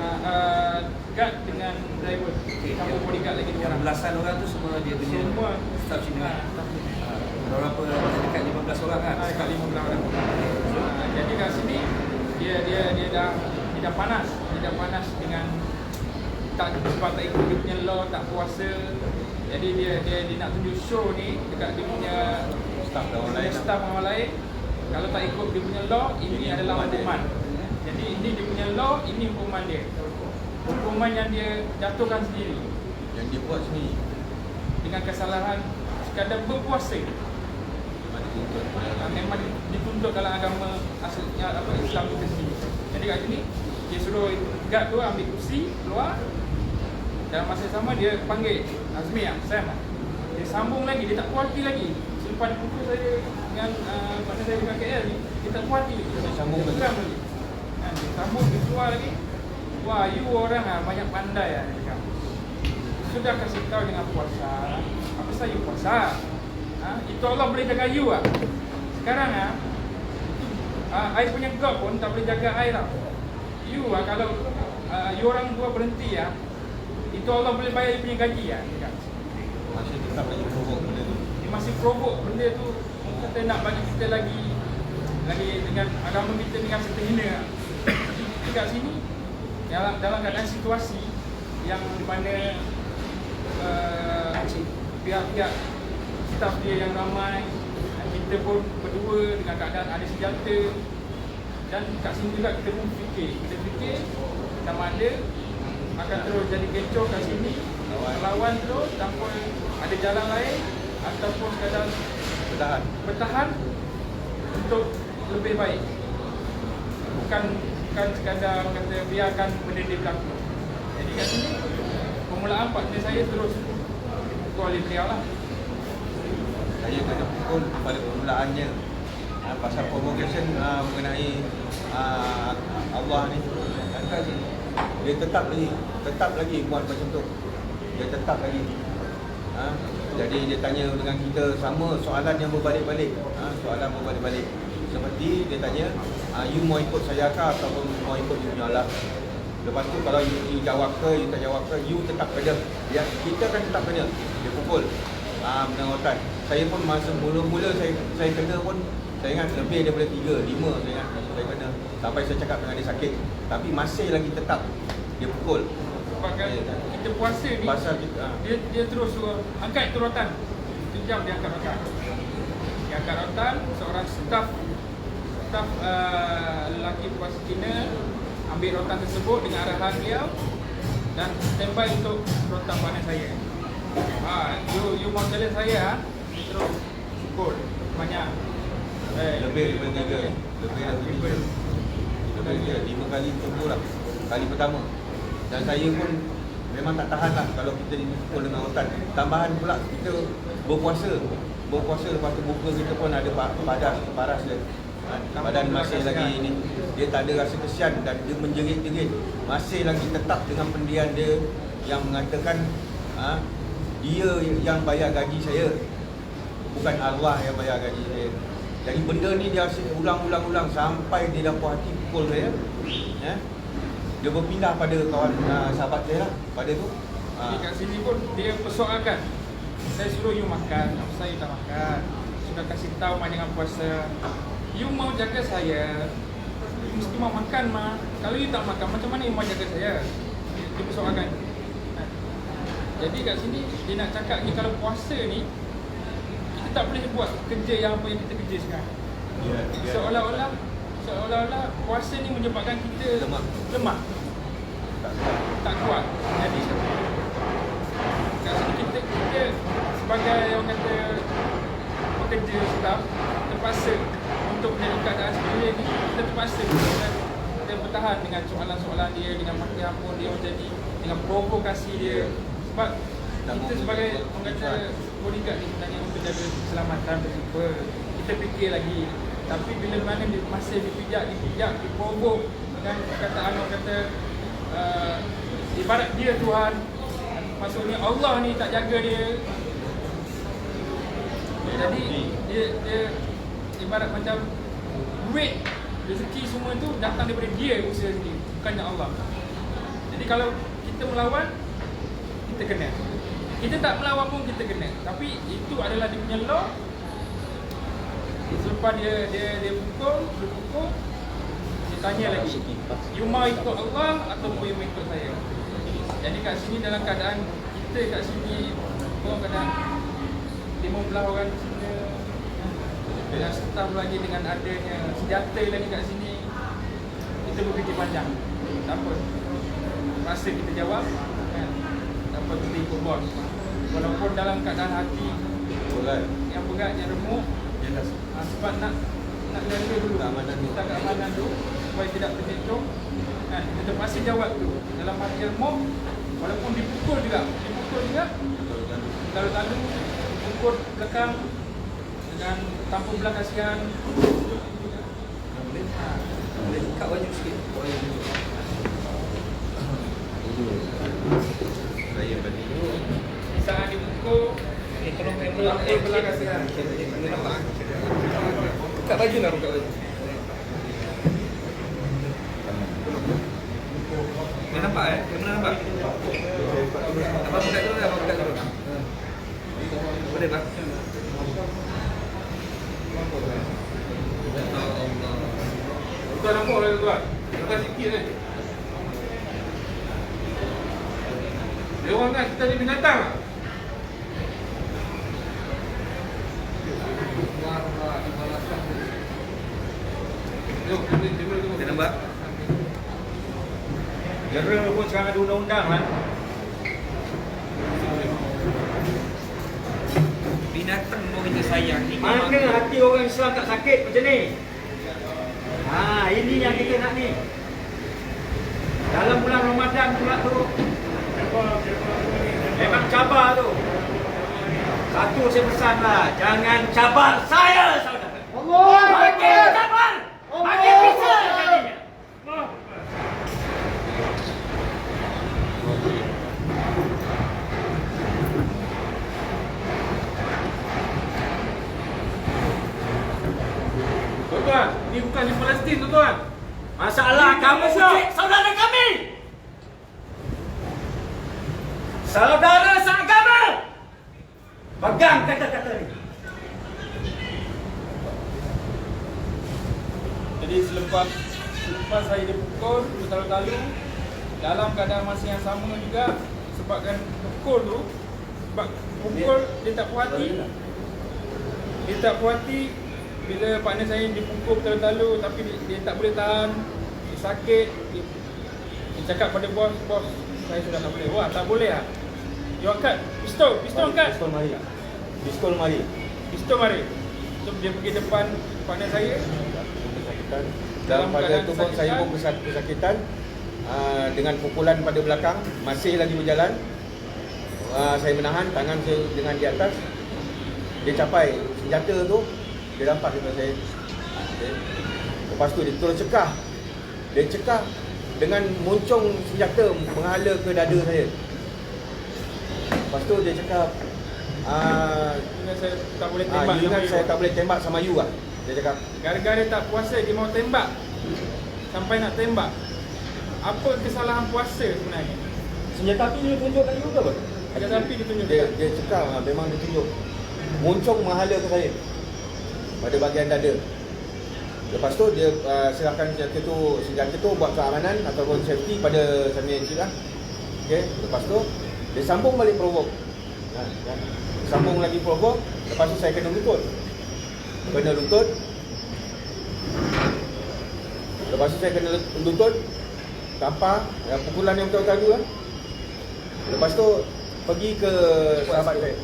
Guard dengan driver. Campur bodyguard lagi 2 Yang orang. belasan orang tu semua dia punya Semua staff Cina. staff Cina. Berapa dekat 15 orang kan? Dekat 15 orang. Jadi kat sini dia dah panas. Dia dah panas dengan sebab tak ikut dia punya law, tak puasa. Jadi dia nak tunjuk show ni dekat dia punya Staff orang lain. Kalau tak ikut dia punya law, ini adalah hukuman. Jadi ini dia punya law, ini hukuman dia. Hukuman yang dia jatuhkan sendiri Yang dia buat sendiri. dengan kesalahan sekadar berpuasa. Memang dituntut dalam agama asalnya Islam itu sendiri. Jadi kat sini, dia suruh guard tu ambil kursi, keluar. Dalam masa yang sama dia panggil Azmi, Sam. Dia sambung lagi, dia tak puas hati lagi. Selepas dia pukul saya dengan partner saya dengan KL ni, dia tak puas hati lagi. Dia sambung dia lagi. pegang lagi. Dia sambung, dia keluar lagi. Wah, you orang banyak pandai dia cakap. Sudah kasih tahu dengan puasa. Apa saya you puasa? Itu Allah boleh jaga you ah. Sekarang air punya God pun tak boleh jaga air tau. You kalau you orang tua berhenti itu Allah boleh bayar you punya gaji cakap. Masih tetap lagi provok benda tu. Dia masih provok benda tu. Kita nak bagi kita lagi dengan agama kita dengan terhina. Kita kat sini dalam keadaan situasi yang di mana pihak-pihak staf dia yang ramai, kita pun berdua dengan keadaan ada senjata, dan kat sini juga kita pun fikir sama ada akan terus jadi kecoh kat sini, lawan terus tanpa ada jalan lain ataupun sekadar bertahan untuk lebih baik, bukan sekadar kata biarkan benda dia berlaku. Jadi kat sini permulaan partner saya terus pukul oleh beliau lah. Saya kena pukul pada permulaannya pasal provocation mengenai Allah ni. Dia tetap lagi buat macam tu. Dia tetap lagi. Jadi dia tanya dengan kita sama soalan yang berbalik-balik. Soalan berbalik-balik. Seperti dia tanya, you mau ikut saya kah ataupun mau ikut you punya Allah? Lepas tu kalau you jawab ke, you tak jawab ke, you tetap kena. Ya, kita kan tetap kena. Dia pukul. Menangotan. Saya pun masa mula-mula saya kena pun, saya ingat lebih daripada 3, 5 saya ingat saya kena. Sampai saya cakap dengan dia sakit. Tapi masih lagi tetap dia pukul. Sebab kan kita puasa ni, pasal kita, dia terus suruh angkat itu rotan. Sejam dia angkat rotan. Dia angkat rotan, seorang staf lelaki puasa Cina ambil rotan tersebut dengan arahan dia dan standby untuk rotan partner saya. You mau challenge saya terus pukul banyak. lebih daripada 5 kali pukul lah. Kali pertama. Dan saya pun memang tak tahan lah kalau kita dipukul dengan rotan. Tambahan pula kita berpuasa lepas tu buka kita pun ada paras dia. Badan masih lagi ni, dia tak ada rasa kesian dan dia menjerit-jerit. Masih lagi tetap dengan pendirian dia yang mengatakan dia yang bayar gaji saya, bukan Allah yang bayar gaji saya. Jadi benda ni dia ulang sampai dia dah puas hati pukul saya. Dia berpindah pada kawan sahabat saya lah pada tu. Jadi kat sini pun dia persoalkan. Saya suruh you makan, saya tak makan. Sudah kasih tahu dengan puasa. You mau jaga saya, you mesti mau makan mah. Kalau you tak makan, macam mana you mau jaga saya? Dia persoalkan. Jadi kat sini dia nak cakap ni kalau puasa ni kita tak boleh buat kerja yang apa yang kita kerja sekarang. Seolah-olah puasa ni menyebabkan kita lemah. Tak kuat. Jadi kat sini kita sebagai orang kata pekerja staf terpaksa untuk menjadi keadaan seperti ni, kita terpaksa kita bertahan dengan soalan-soalan dia, dengan maki apa dia menjadi, dengan provokasi dia. Sebab kita sebagai orang kata bodyguard ni sebenarnya untuk jaga keselamatan bersifat. Kita fikir lagi. Tapi bila mana dia masih dipijak, diprovok dengan perkataan orang kata ibarat dia Tuhan, maksudnya Allah ni tak jaga dia. Jadi dia ibarat macam duit, rezeki semua tu datang daripada dia usaha sendiri, bukannya Allah. Jadi kalau kita melawan, kita kena. Kita tak melawan pun kita kena. Tapi itu adalah dia punya law. Selepas dia pukul, dia tanya lagi, you mau ikut Allah ataupun you mau ikut saya? Jadi kat sini dalam keadaan kita kat sini orang kadang 15 orang sini dengan staf lagi, dengan adanya senjata lagi kat sini, kita berfikir panjang. Tak apa, masa kita jawab kan, tak apa, kita ikut bos. Walaupun dalam keadaan hati yang berat, yang remuk, sebab nak nak jaga dulu. Keamanan dulu. Kita keamanan dulu supaya tidak terjatuh. Kan, kita pasti jawab tu. Dalam hati ilmu, walaupun dipukul juga, lalu pukul belakang dengan tanpa belah kasihan. Boleh buka baju sikit. Saya bagi Di saat dipukul, Tolong kamera. belah kasihan. Nampak? Buka baju lah, buka baju. Dia nampak Kamera nampak? Abang buka dulu lah, abang buka dulu. Boleh bang? Tuan nampak lah tuan. Nampak sikit ni. Dia orang kan kita ni binatang lah. Jom, Dia nampak? General pun sekarang ada undang-undang kan. Binatang mau kita sayang ni. Mana hati orang Islam tak sakit macam ni? Ini yang kita nak ni. Dalam bulan Ramadan pula tu. Memang cabar tu. Satu saya pesanlah, jangan cabar saya saudara. Allah. Makin cabar, makin bisa jadinya. Tuan, ni bukan di Palestin tu tuan. Masalah kamu ucik saudara kami. Saudara seagama. Pegang kata-kata ni. Jadi selepas saya dipukul bertalu-talu, dalam keadaan masa yang sama juga, sebabkan pukul tu, sebab pukul dia tak puas hati. Dia tak puas hati bila partner saya dipukul bertalu-talu tapi dia tak boleh tahan, dia sakit. Dia cakap pada bos, saya sudah tak boleh. Wah, tak boleh lah. You angkat pistol angkat. Pistol mari. So dia pergi depan partner saya. Kesakitan. Dalam pada tu pun saya pun kesakitan dengan pukulan pada belakang masih lagi berjalan. Saya menahan tangan saya dengan di atas. Dia capai senjata tu, dia rampas dekat saya. Okay. Lepas tu dia terus cekah. Dia cekah dengan moncong senjata menghala ke dada saya. Lepas tu dia cakap Saya tak boleh tembak. saya tak boleh tembak sama you lah. Dia cakap Gara-gara tak puasa dia mau tembak. Sampai nak tembak. Apa kesalahan puasa sebenarnya? Senjata api ni tunjuk kat you ke apa? Ada api ditunjuk dia cekal memang dia tunjuk moncong menghala ke saya pada bahagian dada. Lepas tu dia serahkan senjata tu buat keamanan ataupun safety pada Samir Encik lah. Okey, lepas tu dia sambung balik provok. Sambung lagi provok, lepas tu saya kena lutut. Lepas tu saya kena lutut, tampar, pukulan yang betul-betul lah. Lepas tu pergi ke sahabat saya.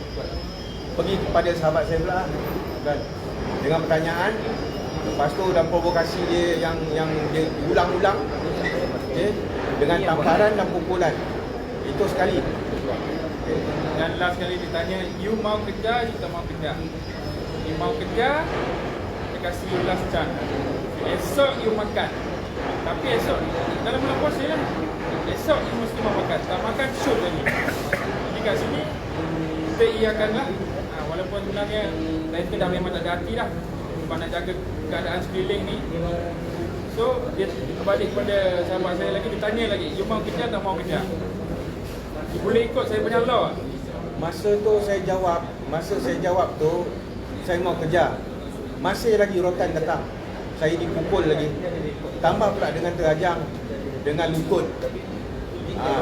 Pergi kepada sahabat saya pula kan. Dengan pertanyaan. Lepas tu dan provokasi dia yang dia ulang-ulang. Okay. Dengan tamparan dan pukulan. Itu sekali. Okay. Dan last kali ditanya, you mau kerja, you tak mau kerja. You mau kerja, dia kasih you last chance. Esok you makan. Tapi esok dalam bulan puasa lah. Esok you mesti mau makan. Tak makan, shoot lagi. Jadi kat sini kita iakanlah. Walaupun sebenarnya kita dah memang tak ada hati dah sebab nak jaga keadaan sekeliling ni. So dia kembali kepada sahabat saya lagi, dia tanya lagi, you mau kerja atau mau kerja? You boleh ikut saya punya law. Masa saya jawab tu saya mau kerja. Masih lagi rotan datang. Saya dipukul lagi. Tambah pula dengan terajang, dengan lutut.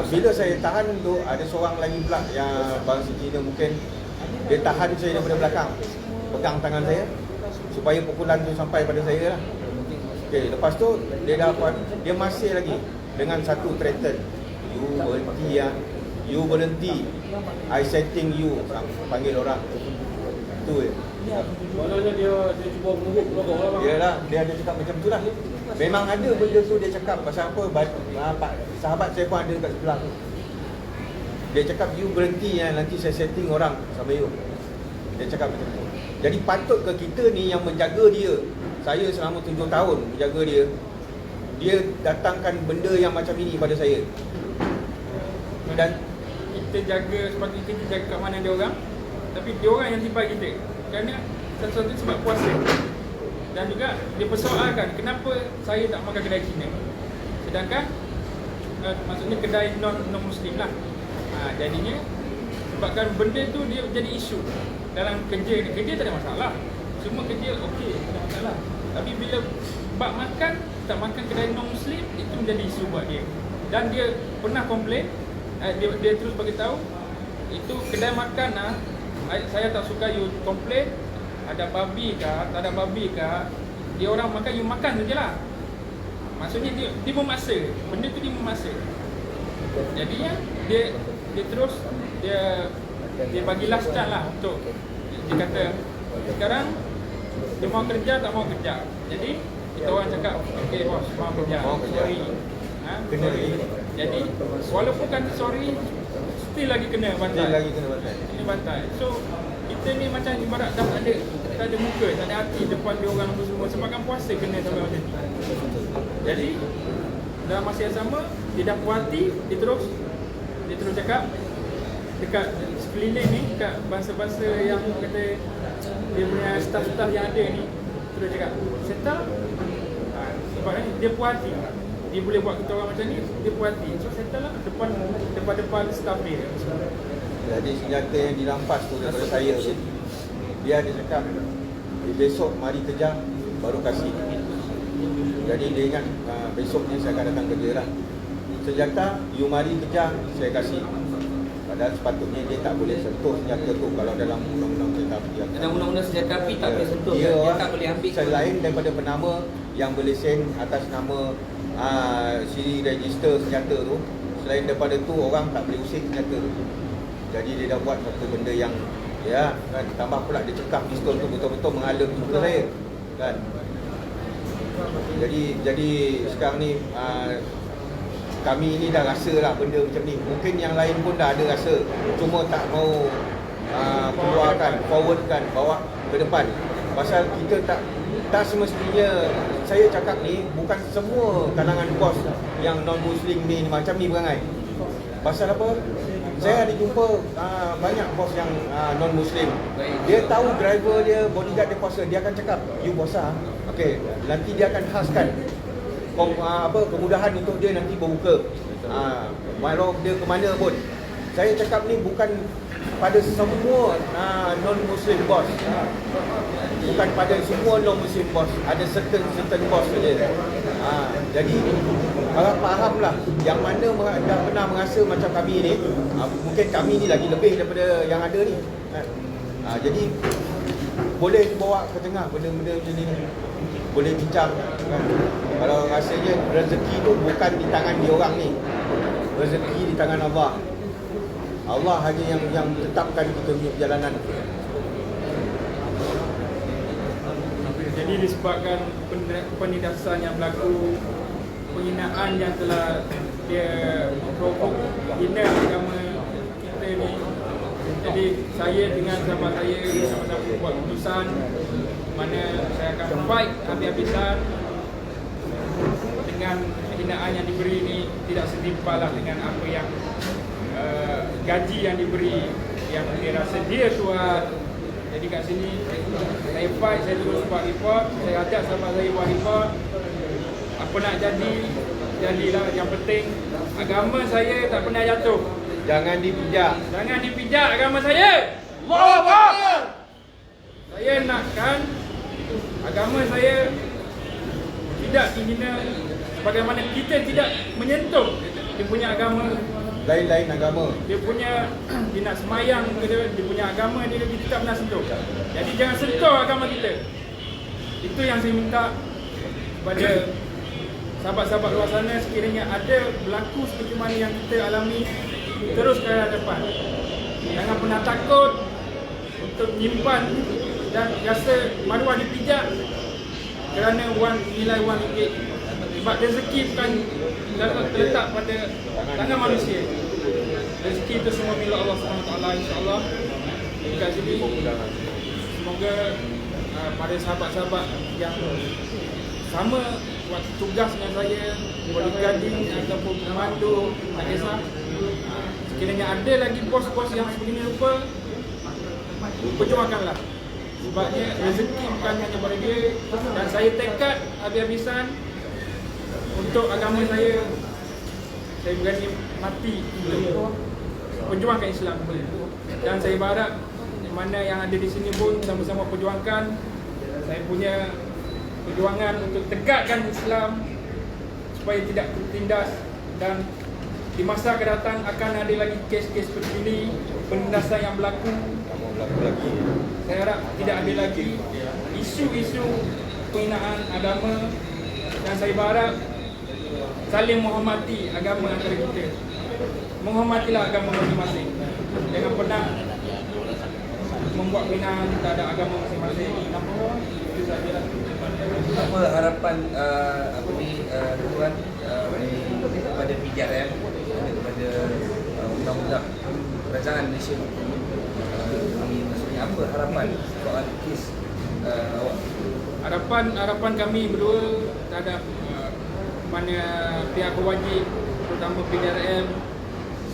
Bila saya tahan tu, ada seorang lagi pula yang bangsa Cina mungkin. Dia tahan saya daripada belakang, pegang tangan saya supaya pukulan tu sampai pada saya lah. Okay, lepas tu dia masih lagi dengan satu threaten. You berhenti. I setting you, panggil orang. Tu tu je. Maknanya dia cuba menurut logok lah bang. Yalah, dia ada cakap macam tu lah. Memang ada benda tu dia cakap. Pasal apa, sahabat saya pun ada kat sebelah tu. Dia cakap, you berhenti ya, nanti saya setting orang sama you. Dia cakap macam tu. Jadi patut ke kita ni yang menjaga dia. Saya selama 7 tahun menjaga dia. Dia datangkan benda yang macam ini pada saya. Dan kita jaga, sepatutnya kita jaga kat mana dia orang, tapi dia orang yang tiba kita. Kerana sesuatu sebab puasa. Dan juga dia persoalkan kenapa saya tak makan kedai Cina. Sedangkan maksudnya kedai non-Muslim lah. Jadinya sebabkan benda tu dia jadi isu dalam kerja ni. Kerja tak ada masalah. Semua kerja okey, tak ada masalah. Tapi bila bab makan, tak makan kedai non-Muslim, itu menjadi isu buat dia. Dan dia pernah komplain, dia terus bagi tahu itu kedai makan saya tak suka you komplain ada babi kah, tak ada babi kah, dia orang makan, you makan sajalah. Maksudnya dia memaksa, benda tu dia memaksa. Jadinya dia terus dia bagi last chance lah untuk dia kata sekarang dia mau kerja tak mau kerja. Jadi kita orang cakap okey bos, mau kerja, sorry. Sorry. Jadi walaupun kata sorry, still lagi kena bantai. Kena bantai. So kita ni macam ibarat dah tak ada muka, tak ada hati depan dia orang tu semua. Sebab kan puasa kena sampai macam ni. Jadi dalam masa yang sama dia dah puas hati, dia terus cakap dekat sekeliling ni, dekat bangsa-bangsa yang kata dia punya staff-staff yang ada ni, terus cakap settle. Sebab ni dia puas hati. Dia boleh buat kita orang macam ni, dia puas hati. So settle lah depan staff dia. Jadi senjata yang dirampas tu daripada saya tu, dia ada cakap besok mari kerja baru kasih. Jadi dia ingat besoknya saya akan datang kerja lah. Senjata you mari kerja saya kasih. Padahal sepatutnya dia tak boleh sentuh senjata tu kalau dalam undang-undang senjata api. Dalam undang-undang senjata api tak boleh sentuh. Dia tak boleh ambil selain daripada penama yang berlesen atas nama siri register senjata tu, selain daripada tu orang tak boleh usik senjata tu. Jadi dia dah buat satu benda yang ya kan, tambah pula dia cekap pistol tu betul-betul menghalang muka saya kan. Jadi sekarang ni kami ni dah rasa lah benda macam ni. Mungkin yang lain pun dah ada rasa, cuma tak mau forwardkan, bawa ke depan. Pasal kita tak semestinya, saya cakap ni bukan semua kalangan bos yang non-Muslim ni macam ni perangai. Pasal apa? Saya ada jumpa banyak bos yang non-Muslim. Dia tahu driver dia, bodyguard dia puasa, dia akan cakap, you puasa. Okey, nanti dia akan khaskan kemudahan untuk dia nanti berbuka. Walau dia ke mana pun. Saya cakap ni bukan pada semua non-Muslim bos. Bukan pada semua non-Muslim bos. Ada certain bos saja. Jadi fahamlah yang mana dah pernah merasa macam kami ni. Mungkin kami ni lagi lebih daripada yang ada ni. Jadi boleh bawa ke tengah benda-benda macam ni. Boleh bincang kan? Kalau rasanya rezeki tu bukan di tangan dia orang ni, rezeki di tangan Allah. Allah hanya yang tetapkan kita punya perjalanan. Jadi disebabkan penindasan yang berlaku, penghinaan yang telah dia provok, hina agama kita ni. Jadi saya dengan sahabat saya sama-sama buat keputusan mana saya akan fight habis-habisan dengan hinaan yang diberi ni, tidak setimpal lah dengan apa yang gaji yang diberi, yang dia rasa dia tuan. Jadi kat sini saya fight, saya terus buat report, saya ajak sahabat saya buat report. Apa nak jadilah. Yang penting agama saya tak pernah jatuh. Jangan dipijak agama saya. Allahu Akbar. Saya nakkan agama saya tidak dihina, bagaimana kita tidak menyentuh dia punya agama. Lain-lain agama. Dia punya, dia nak semayang ke dia punya agama dia tak pernah sentuh. Jadi jangan sentuh agama kita. Itu yang saya minta kepada sahabat-sahabat luar sana, sekiranya ada berlaku seperti mana yang kita alami, terus ke depan. Jangan pernah takut untuk menyimpan dan rasa maruah dipijak kerana nilai wang ringgit. Sebab rezeki bukan terletak pada tangan manusia. Rezeki itu semua milik Allah SWT, insya-Allah. Dekat sini semoga pada sahabat-sahabat yang sama buat tugas dengan saya, bodyguarding ataupun pemandu, tak kisah. Sekiranya ada lagi bos-bos yang sebegini rupa, perjuangkanlah. Sebabnya rezeki bukan hanya pada dia, dan saya tekad habis-habisan untuk agama saya. Saya berani mati untuk perjuangkan Islam. Dan saya berharap mana yang ada di sini pun sama-sama perjuangkan. Saya punya perjuangan untuk tegakkan Islam supaya tidak tertindas, dan di masa akan datang akan ada lagi kes-kes seperti ini, penindasan yang berlaku. Saya harap tidak ada lagi isu-isu penghinaan agama, dan saya berharap saling menghormati agama antara kita. Menghormatilah agama masing-masing. Jangan pernah membuat penghinaan terhadap agama masing-masing. Itu sajalah. Apa harapan tuan kepada PJRM, kepada undang-undang kerajaan Malaysia? Maksudnya apa harapan soal kes awak? Harapan kami berdua terhadap mana pihak berwajib, terutama PJRM,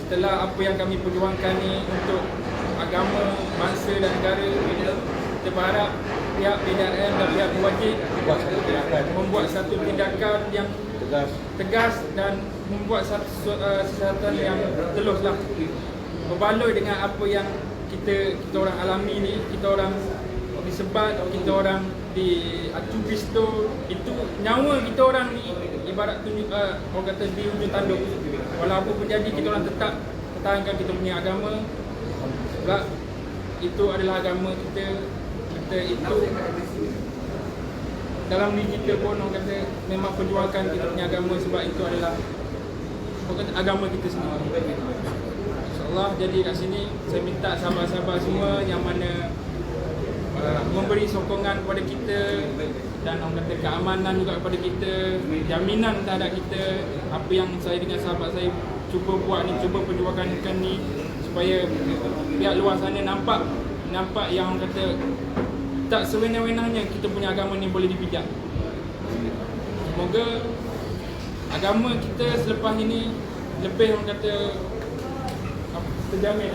setelah apa yang kami perjuangkan ni untuk agama, bangsa dan negara, kita berharap pihak PJRM dan pihak berwajib membuat satu tindakan yang tegas dan membuat sesuatu yang teluslah, berbaloi dengan apa yang kita orang alami ni. Kita orang disebat, kita orang diacu pistol, itu nyawa kita orang ni ibarat tunjuk orang kata di ujung tanduk. Walau apa pun jadi, kita orang tetap pertahankan kita punya agama. Sebab itu adalah agama kita. Kita itu dalam diri kita pun orang kata memang perjuangkan kita punya agama, sebab itu adalah orang kata agama kita sendiri. InsyaAllah. Jadi kat sini saya minta sahabat-sahabat semua yang mana memberi sokongan kepada kita dan orang kata keamanan juga kepada kita, jaminan terhadap kita. Apa yang saya dengan sahabat saya cuba buat ni, cuba perjuangkan ni, supaya pihak luar sana nampak yang orang kata tak sewenang-wenangnya kita punya agama ni boleh dipijak. Semoga agama kita selepas ini lebih orang kata terjamin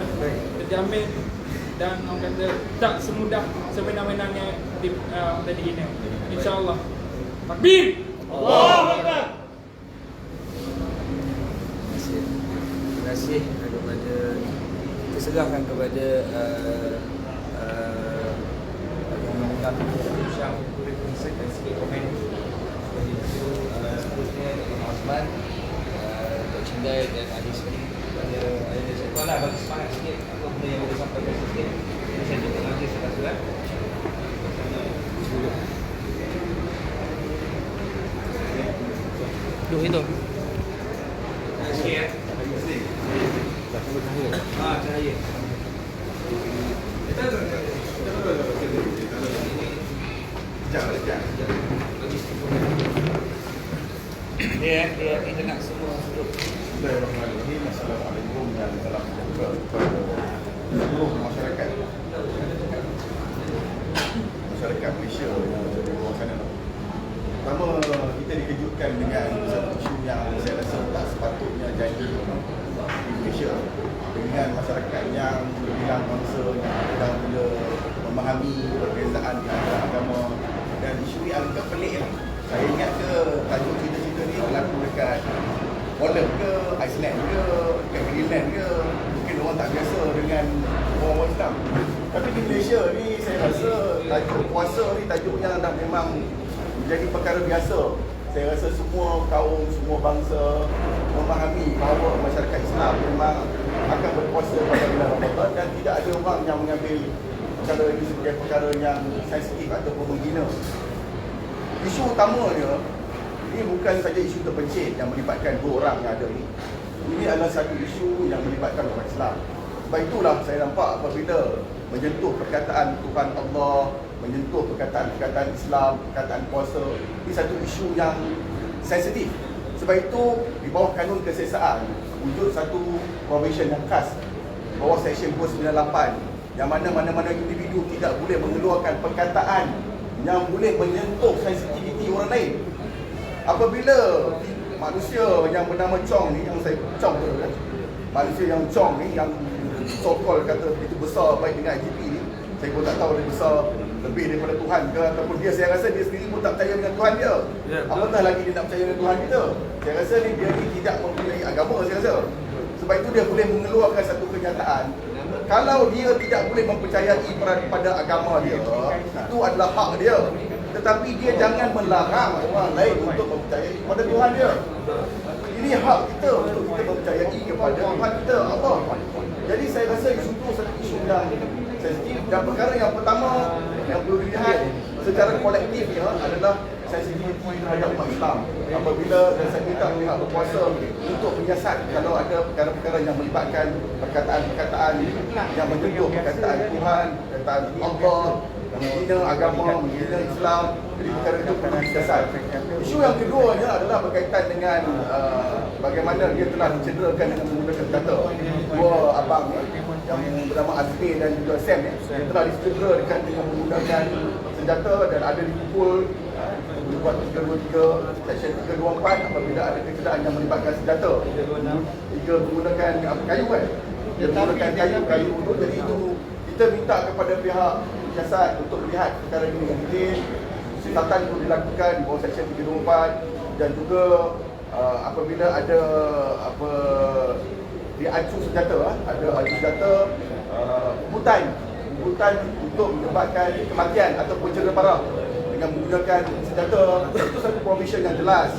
dan orang kata tak semudah sewenang-wenangnya tadi ini. InsyaAllah. Takbir! Allahu Akbar! Terima kasih kepada, kita serahkan kepada undang-undang Syam dan sikit komen. Jadi itu seterusnya Dr. Osman, Dr. Cindai dan Adi Sri kepada Ayah Sekolah lah, bagi semangat sikit apa benda yang boleh sampaikan sikit. Ini saya tutup nanti sekarang. Duduk itu. Terima kasih ya. Cahaya. Dia kita nak semua duduk. Bismillahirrahmanirrahim. Assalamualaikum dan salam sejahtera kepada seluruh masyarakat Malaysia yang ada di luar sana. Pertama, kita dikejutkan dengan satu isu yang saya rasa tak sepatutnya jadi di Malaysia, dengan masyarakat yang berbilang bangsa yang sedang mula memahami perbezaan antara agama, dan isu yang agak pelik lah. Saya ingat ke tajuk cerita-cerita ni berlaku dekat Holland ke, Iceland ke, dekat Greenland ke. Mungkin orang tak biasa dengan orang Islam. Tapi di Malaysia ni saya rasa tajuk puasa ni tajuk yang dah memang menjadi perkara biasa. Saya rasa semua kaum, semua bangsa memahami bahawa masyarakat Islam memang akan berpuasa pada bulan Ramadan, dan tidak ada orang yang mengambil perkara ini sebagai perkara yang sensitif ataupun menghina. Isu utamanya, ini bukan saja isu terpencit yang melibatkan dua orang yang ada ini. Ini adalah satu isu yang melibatkan orang Islam. Sebab itulah saya nampak apabila menyentuh perkataan Tuhan Allah, menyentuh perkataan-perkataan Islam, perkataan puasa. Ini satu isu yang sensitif. Sebab itu di bawah kanun kesesaan wujud satu provision yang khas bawah Seksyen 298 yang mana-mana individu tidak boleh mengeluarkan perkataan yang boleh menyentuh sensitiviti orang lain. Apabila manusia yang bernama Chong ni, yang saya Chong tu kan, manusia yang Chong ni, yang so-called kata itu besar baik dengan IGP ni, saya pun tak tahu dia besar lebih daripada Tuhan ke, ataupun dia, saya rasa dia sendiri pun tak percaya dengan Tuhan dia. Apatah lagi dia nak percaya dengan Tuhan kita. Saya rasa ni dia ni tidak mempunyai agama, saya rasa. Sebab itu dia boleh mengeluarkan satu kenyataan. Kalau dia tidak boleh mempercayai pada agama dia, itu adalah hak dia. Tetapi dia jangan melarang orang lain untuk mempercayai kepada Tuhan dia. Ini hak kita untuk kita mempercayai kepada Tuhan kita, Allah. Jadi saya rasa isu itu satu isu yang sensitif. Dan perkara yang pertama yang perlu dilihat secara kolektifnya adalah sensitiviti terhadap umat Islam. Apabila saya minta pihak berkuasa untuk menyiasat kalau ada perkara-perkara yang melibatkan perkataan-perkataan yang menyentuh perkataan Tuhan, perkataan Allah, menghina agama, menghina Islam, jadi perkara itu perlu disiasat. Isu yang keduanya adalah berkaitan dengan bagaimana dia telah dicederakan dengan menggunakan senjata. Dua abang yang bernama Azmi dan juga Sam dia telah dicederakan dengan menggunakan senjata dan ada dipukul buat 323 Seksyen 324 apabila ada kecederaan yang melibatkan senjata. Tiga menggunakan kayu kan. Dia menggunakan kayu untuk, jadi itu kita minta kepada pihak siasat untuk melihat perkara ini dengan detail. Siasatan itu dilakukan di bawah Seksyen 324 dan juga apabila ada diacu senjata, ada acu senjata, hutan untuk menyebabkan kematian ataupun cedera parah dengan menggunakan senjata, itu satu provision yang jelas.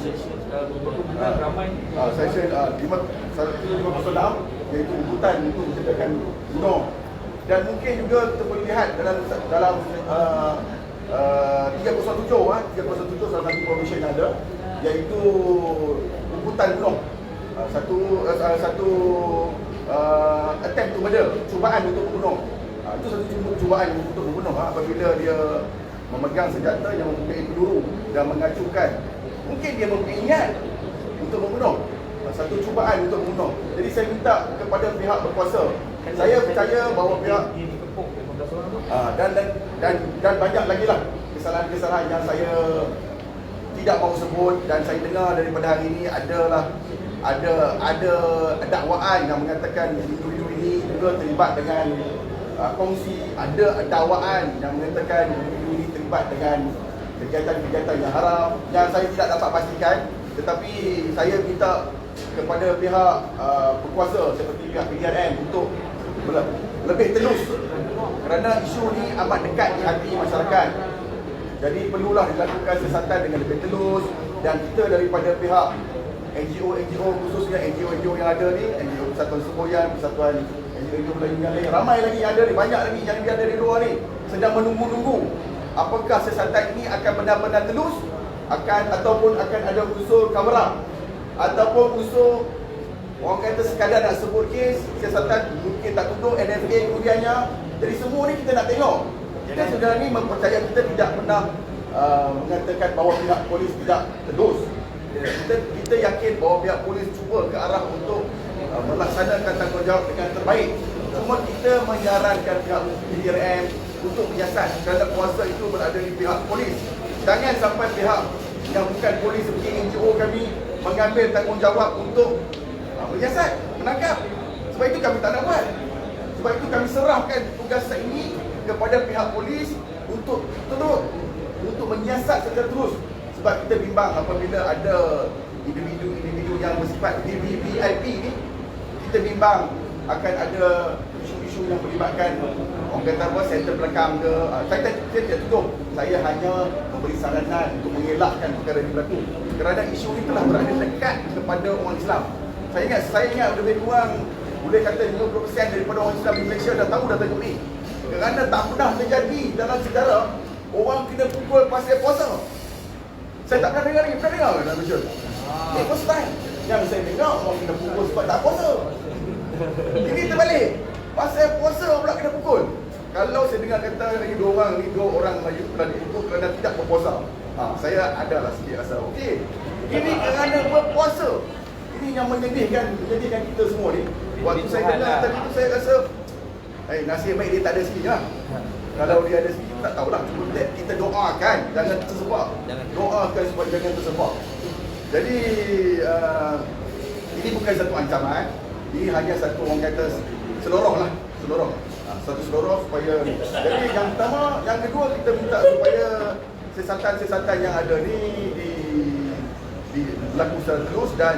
Seksyen 556 iaitu hutan untuk mencederakan bunuh. Dan mungkin juga kita boleh lihat dalam 307 salah satu provision yang ada iaitu hukutan bunuh. Satu attempt to murder, cubaan untuk membunuh. Itu satu cubaan untuk membunuh apabila dia memegang senjata yang mempunyai peluru dan mengacukan. Mungkin dia mempunyai niat untuk membunuh. Satu cubaan untuk membunuh. Jadi saya minta kepada pihak berkuasa. Saya percaya bahawa pihak dan banyak lagi lah kesalahan-kesalahan yang saya tidak mahu sebut, dan saya dengar daripada hari ini ada dakwaan yang mengatakan individu ini juga terlibat dengan kongsi, ada dakwaan yang mengatakan individu ini terlibat dengan kegiatan-kegiatan yang haram yang saya tidak dapat pastikan, tetapi saya minta kepada pihak berkuasa seperti pihak PDRM untuk lebih telus kerana isu ni amat dekat di hati masyarakat. Jadi perlulah dilakukan siasatan dengan lebih telus, dan kita daripada pihak NGO khususnya NGO yang ada ni, NGO Persatuan Semboyan, Persatuan NGO Melayu yang lain, ramai lagi yang ada ni, banyak lagi yang ada di luar ni sedang menunggu-nunggu apakah siasatan ini akan benar-benar telus ataupun akan ada unsur cover up ataupun unsur orang kata sekadar nak sebut kes siasatan mungkin tak tunduk NFA kemudiannya. Jadi semua ni kita nak tengok. Kita sebenarnya ni mempercayai, kita tidak pernah mengatakan bahawa pihak polis tidak telus. Kita yakin bahawa pihak polis cuba ke arah untuk melaksanakan tanggungjawab dengan terbaik. Cuma kita menyarankan pihak PDRM untuk menyiasat kerana kuasa itu berada di pihak polis. Jangan sampai pihak yang bukan polis seperti NGO kami mengambil tanggungjawab untuk menyiasat, menangkap. Sebab itu kami tak nak buat. Sebab itu kami serahkan tugas ini kepada pihak polis untuk menyiasat secara terus. Sebab kita bimbang apabila ada individu-individu yang bersifat VIP ni, kita bimbang akan ada isu-isu yang melibatkan orang kata apa, center pelakam ke. Saya tidak tuduh, saya hanya memberi saranan untuk mengelakkan perkara ini berlaku kerana isu ini telah berada dekat kepada orang Islam. Saya ingat lebih kurang boleh kata 50% daripada orang Islam di Malaysia dah tahu dah tajuk ni, kerana tak pernah terjadi dalam sejarah orang kena pukul pasal puasa. Saya tak pernah dengar ni, pernah dengar dalam Malaysia? Ini first time yang saya dengar orang kena pukul sebab tak puasa. Ini terbalik, pasal puasa pula kena pukul. Kalau saya dengar kata ini dua orang Melayu telah dipukul kerana tidak berpuasa, saya adalah sikit rasa okey. Ini kerana berpuasa. Ini yang menyedihkan kita semua ni. Waktu saya dengar tadi tu saya rasa nasib baik dia tak ada sini lah. Kalau dia ada sini tak tahulah. Cuma kita doakan jangan tersebar. Doakan supaya jangan tersebar. Jadi ini bukan satu ancaman. Ini hanya satu orang kata seloroh lah. Satu seloroh supaya. Jadi yang pertama, yang kedua kita minta supaya siasatan-siasatan yang ada ni berlaku secara terus dan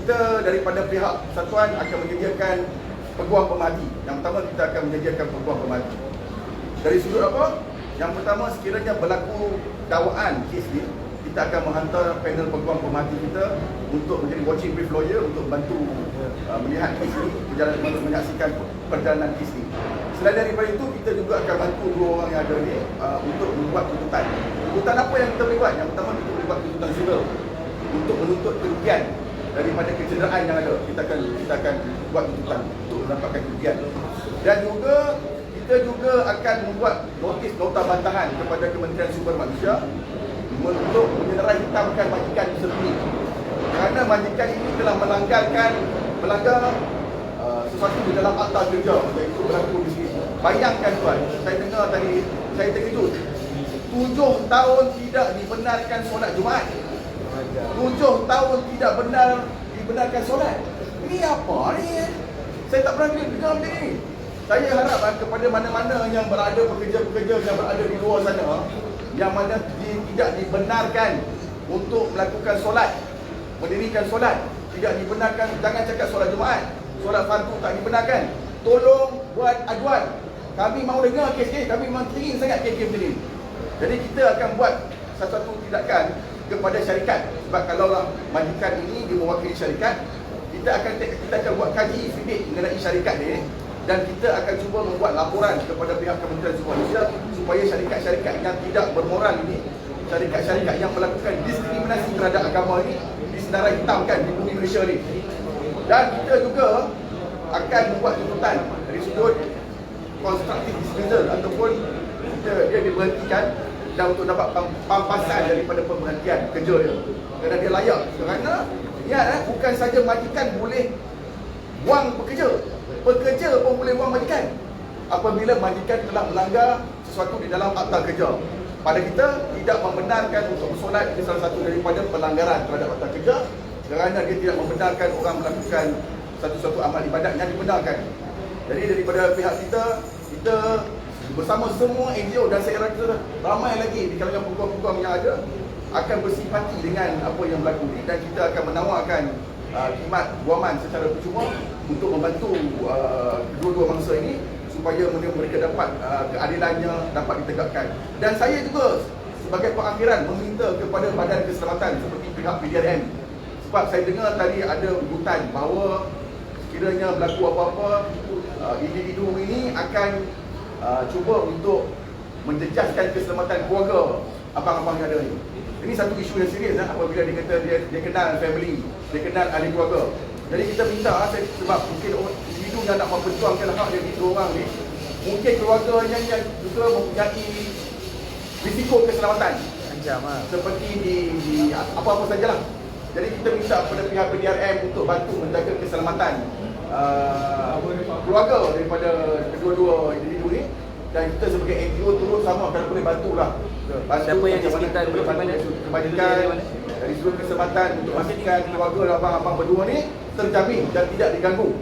kita daripada pihak persatuan akan menyediakan peguam pemerhati. Yang pertama kita akan menyediakan peguam pemerhati. Dari sudut apa? Yang pertama sekiranya berlaku dakwaan kes ni, kita akan menghantar panel peguam pemerhati kita untuk menjadi watching brief lawyer untuk bantu melihat kes ni, untuk menyaksikan perjalanan kes ni. Selain daripada itu, kita juga akan bantu dua orang yang ada ni untuk membuat tuntutan. Tuntutan apa yang kita boleh buat? Yang pertama kita boleh buat tuntutan civil untuk menuntut kerugian daripada kecederaan yang ada. Kita akan buat tuntutan untuk mendapatkan kerugian. Dan juga kita juga akan membuat nota bantahan kepada Kementerian Sumber Manusia untuk menyerah hitamkan majikan tersebut. Kerana majikan ini telah melanggar sesuatu di dalam akta kerja, iaitu berlaku di sini. Bayangkan tuan, saya dengar tadi, saya terkejut. 7 tahun tidak dibenarkan solat Jumaat. 7 tahun tidak dibenarkan solat. Ini apa ni? Saya tak pernah dengar macam ni. Saya harap kepada mana-mana yang berada, pekerja-pekerja yang berada di luar sana, yang mana tidak dibenarkan untuk melakukan solat, mendirikan solat, tidak dibenarkan, jangan cakap solat Jumaat, solat fardu tak dibenarkan. Tolong buat aduan. Kami mahu dengar kes-kes, kami memang teringin sangat kes-kes macam ni. Jadi kita akan buat satu tindakan kepada syarikat. Sebab kalaulah majikan ini dia mewakili syarikat, kita akan buat kaji fidik mengenai syarikat ni, dan kita akan cuba membuat laporan kepada pihak Kementerian Sumber Manusia supaya syarikat-syarikat yang tidak bermoral ini, syarikat-syarikat yang melakukan diskriminasi terhadap agama ini disedarai hitamkan di bumi Malaysia ni. Dan kita juga akan membuat tuntutan dari sudut constructive dismissal ataupun dia diberhentikan dan untuk dapat pampasan daripada pemberhentian kerja dia kerana dia layak. Kerana bukan saja majikan boleh buang pekerja pun boleh buang majikan apabila majikan telah melanggar sesuatu di dalam akta kerja. Pada kita tidak membenarkan untuk bersolat ini salah satu daripada pelanggaran terhadap akta kerja, kerana dia tidak membenarkan orang melakukan satu-satu amal ibadat yang dibenarkan. Jadi daripada pihak kita bersama semua NGO dan saya rasa ramai lagi di kalangan peguam-peguam yang ada akan bersimpati dengan apa yang berlaku ini, dan kita akan menawarkan khidmat guaman secara percuma untuk membantu kedua-dua mangsa ini supaya mereka dapat keadilannya dapat ditegakkan. Dan saya juga sebagai pengakhiran meminta kepada Badan Keselamatan seperti pihak PDRM, sebab saya dengar tadi ada ugutan bahawa sekiranya berlaku apa-apa, individu ini akan cuba untuk menjejaskan keselamatan keluarga abang-abang yang ada ni. Ini satu isu yang serius apabila dia kata dia kenal family, dia kenal ahli keluarga. Jadi kita minta sebab mungkin individu yang nak memperjuangkan hak dia dua orang ni, mungkin keluarganya yang juga mempunyai risiko keselamatan seperti di apa-apa sajalah. Jadi kita minta kepada pihak PDRM untuk bantu menjaga keselamatan keluarga daripada kedua-dua individu ni, dan kita sebagai NGO turut sama kalau boleh bantulah. Siapa yang di sekitar kebajikan dari sudut kesempatan untuk memastikan keluarga abang-abang berdua ni terjamin dan tidak diganggu.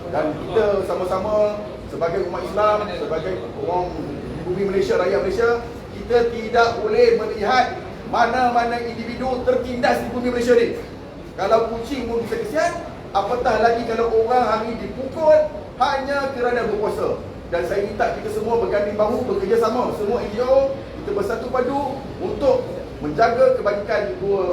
Dan kita sama-sama sebagai umat Islam, sebagai orang di bumi Malaysia, rakyat Malaysia, kita tidak boleh melihat mana-mana individu tertindas di bumi Malaysia ni. Kalau kucing pun bisa kesian, apatah lagi kalau orang hari dipukul hanya kerana berpuasa. Dan saya minta kita semua berganding bahu, bekerjasama, semua NGO, kita bersatu padu untuk menjaga kebajikan dua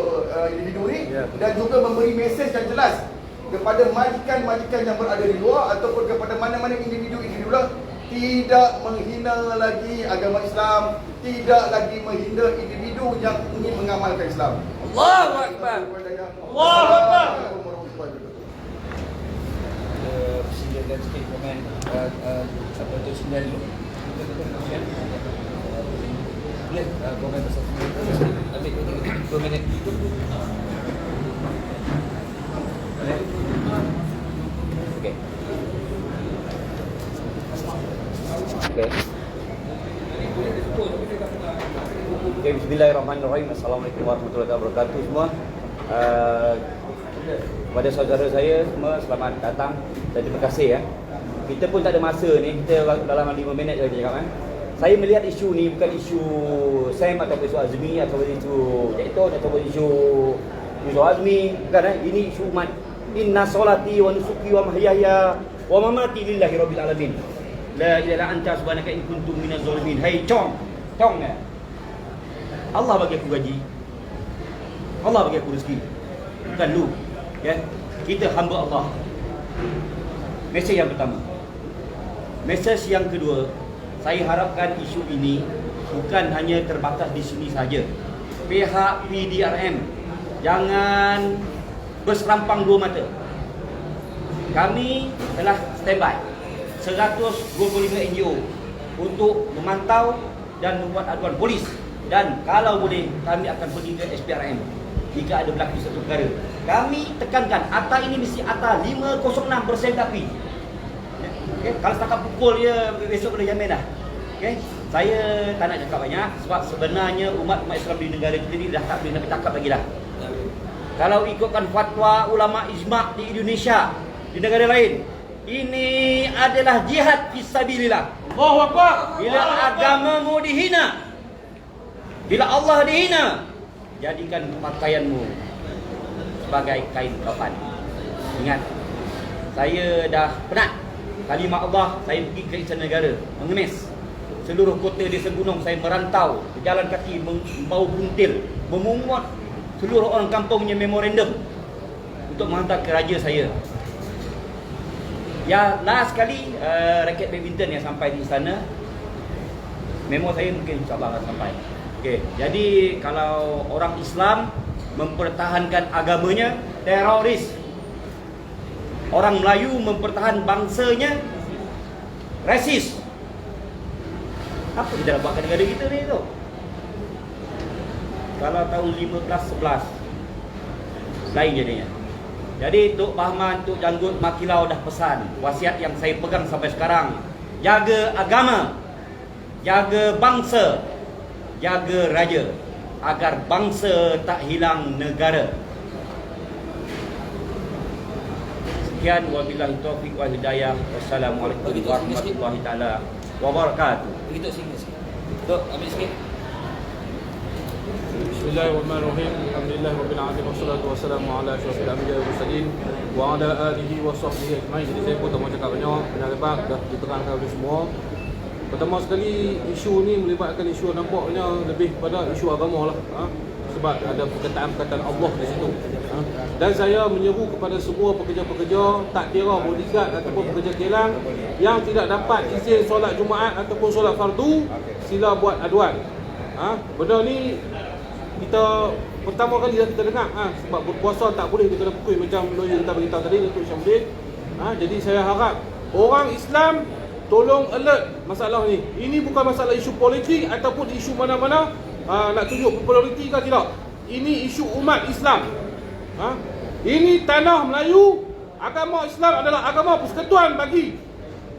individu ni, dan juga memberi mesej yang jelas kepada majikan-majikan yang berada di luar ataupun kepada mana-mana individu-individu lah, tidak menghina lagi agama Islam, tidak lagi menghina individu yang ingin mengamalkan Islam. Allahu Akbar. Allahu Akbar. Persinggahan sikit komen apa tu sebenarnya dulu. Boleh komen pasal ambil 2 minit. Okey. Okey. Okay, bismillahirrahmanirrahim. Assalamualaikum warahmatullahi wabarakatuh semua. Kepada saudara saya semua, selamat datang dan terima kasih ya. Kita pun tak ada masa ni, kita dalam 5 minit saja cakap. Saya melihat isu ni bukan isu Sam ataupun isu Azmi ataupun isu Jaiton ataupun isu Azmi, bukan. Ini isu umat. Inna solati wa nusuki wa mahyaya wa mamati lillahi rabbil alamin. La ilaha illa anta subhanaka in kuntum minaz zalimin. Hai Chong ya. Allah bagi aku gaji, Allah bagi aku rezeki, bukan lu ya. Kita hamba Allah. Mesej yang pertama. Mesej yang kedua, saya harapkan isu ini bukan hanya terbatas di sini saja. Pihak PDRM jangan berserampang dua mata. Kami telah standby 125 NGO untuk memantau dan membuat aduan polis. Dan kalau boleh, kami akan pergi ke SPRM jika ada berlaku satu perkara. Kami tekankan, ATA ini mesti ATA 506 bersentapi. Okay? Kalau setakat pukul dia, besok boleh jamin dah. Okay? Saya tak nak cakap banyak sebab sebenarnya umat Islam di negara kita ni dah tak boleh nak bercakap lagi dah. Kalau ikutkan fatwa ulama ijma' di Indonesia, di negara lain, ini adalah jihad fisabilillah. Allahu Akbar. Bila agamamu dihina, bila Allah dihina, jadikan pakaianmu sebagai kain kafan. Ingat, saya dah penat kalimah Allah. Saya pergi ke Istana Negara, mengemis seluruh kota desa gunung. Saya merantau, berjalan kaki, membawa buntil, memungut seluruh orang kampungnya memorandum untuk menghantar ke raja saya. Ya, last kali raket badminton yang sampai di istana. Memo saya mungkin insyaAllah akan sampai. Okey, jadi kalau orang Islam mempertahankan agamanya, teroris. Orang Melayu mempertahankan bangsanya, rasis. Apa kita nak buat ke negara kita ni tu? Kalau tahun 15-11 lain jadinya. Jadi Tok Bahman, Tok Janggut, Makilau dah pesan. Wasiat yang saya pegang sampai sekarang, jaga agama, jaga bangsa, jaga raja, agar bangsa tak hilang negara. Sekian, wabillahi taufiq wal hidayah. Wassalamualaikum warahmatullahi taala wabarakatuh. Begitu sikit. Tok, ambil sikit. Bismillahirrahmanirrahim. Alhamdulillahirabbil alamin wassalatu wassalamu ala asyrafil anbiya'i wal mursalin wa ala alihi wa sahbihi ajmain. Jadi saya pun tak mau cakap banyak, penyebab dah diterangkan oleh semua. Pertama sekali, isu ni melibatkan isu nampaknya lebih pada isu agama lah. Sebab ada perkataan-perkataan Allah di situ. Dan saya menyeru kepada semua pekerja-pekerja, tak kira bodyguard ataupun pekerja kilang yang tidak dapat izin solat Jumaat ataupun solat fardu, sila buat aduan. Benda ni kita pertama kali dah kita dengar. Sebab berpuasa tak boleh dia kena pukul macam lawyer kita beritahu tadi, Datuk Syamsuddin. Jadi saya harap orang Islam tolong alert masalah ni. Ini bukan masalah isu politik ataupun isu mana-mana nak tunjuk populariti ke tidak. Ini isu umat Islam. Ini tanah Melayu. Agama Islam adalah agama persekutuan bagi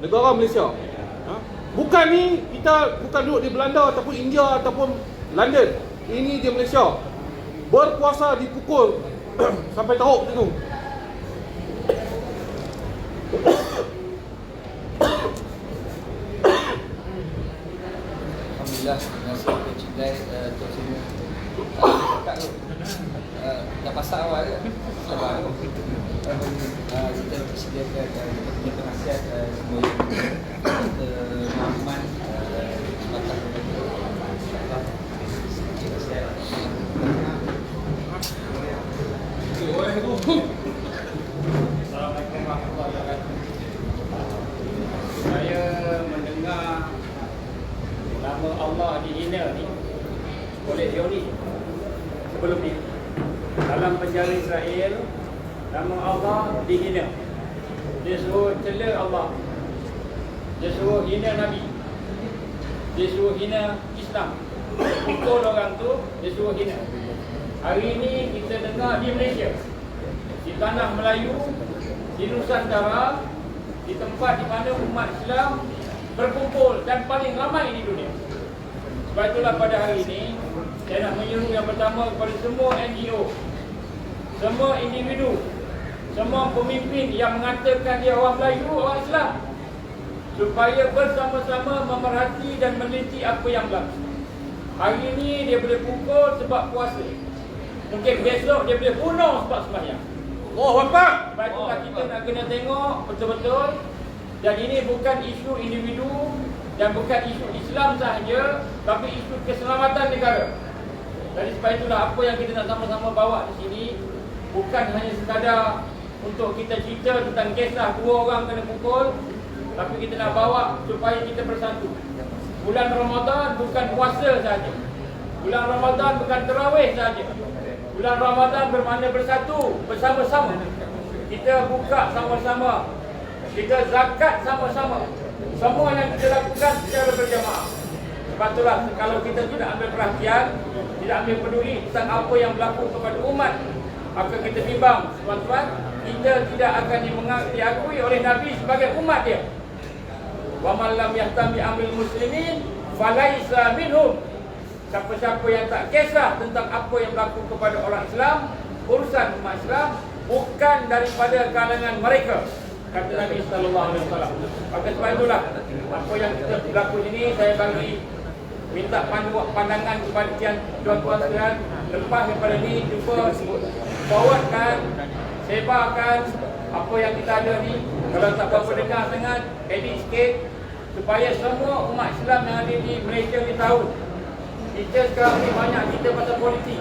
negara Malaysia. Bukan ni kita bukan duduk di Belanda ataupun India ataupun London. Ini di Malaysia. Berpuasa dipukul sampai teruk tu. Alhamdulillah, terima kasih Tok Cindai, Tok Sini. Dah pasal awal ke? Sabar. Kita persediakan kita punya penasihat semua yang kita Muhammad bakal Assalamualaikum warahmatullahi wabarakatuh. Saya mendengar nama Allah dihina ni oleh teori sebelum ni. Dalam penjara Israel, nama Allah dihina. Dia suruh cela Allah, dia suruh hina Nabi. dia suruh hina Islam. Pukul orang tu, dia suruh hina. Hari ini kita dengar di Malaysia, di tanah Melayu, di Nusantara, di tempat di mana umat Islam berkumpul dan paling ramai di dunia. Sebab itulah pada hari ini saya nak menyeru yang pertama kepada semua NGO, semua individu, semua pemimpin yang mengatakan dia orang Melayu, orang Islam, supaya bersama-sama memerhati dan meneliti apa yang berlaku. Hari ini dia boleh pukul sebab puasa, mungkin besok dia boleh bunuh sebab sembahyang. Sebab itulah kita nak kena tengok betul-betul. Dan ini bukan isu individu dan bukan isu Islam sahaja, tapi isu keselamatan negara. Jadi sebab itulah apa yang kita nak sama-sama bawa di sini bukan hanya sekadar untuk kita cerita tentang kisah 2 orang kena pukul, tapi kita nak bawa supaya kita bersatu. Bulan Ramadan bukan puasa sahaja. Bulan Ramadan bukan tarawih sahaja. Bulan Ramadan bermakna bersatu, bersama-sama. Kita buka sama-sama, kita zakat sama-sama. Semua yang kita lakukan secara berjamaah. Sebab itulah kalau kita tidak ambil perhatian, tidak ambil peduli tentang apa yang berlaku kepada umat, maka kita bimbang, tuan-tuan, kita tidak akan diakui oleh Nabi sebagai umat dia. Wa man lam yahtam bi amril muslimin falaisa minhum. Siapa-siapa yang tak kisah tentang apa yang berlaku kepada orang Islam, urusan umat Islam, bukan daripada kalangan mereka, kata Nabi sallallahu alaihi wasallam. Maka sebab itulah apa yang kita berlaku ini, saya bagi minta pandangan kepada tuan-tuan sekalian. Lepas daripada ini, cuba forwardkan, sebarkan apa yang kita ada ni. Kalau tak berapa dengar sangat, edit sikit, supaya semua umat Islam yang ada di Malaysia ni tahu. Kita sekarang ni banyak kita pasal politik,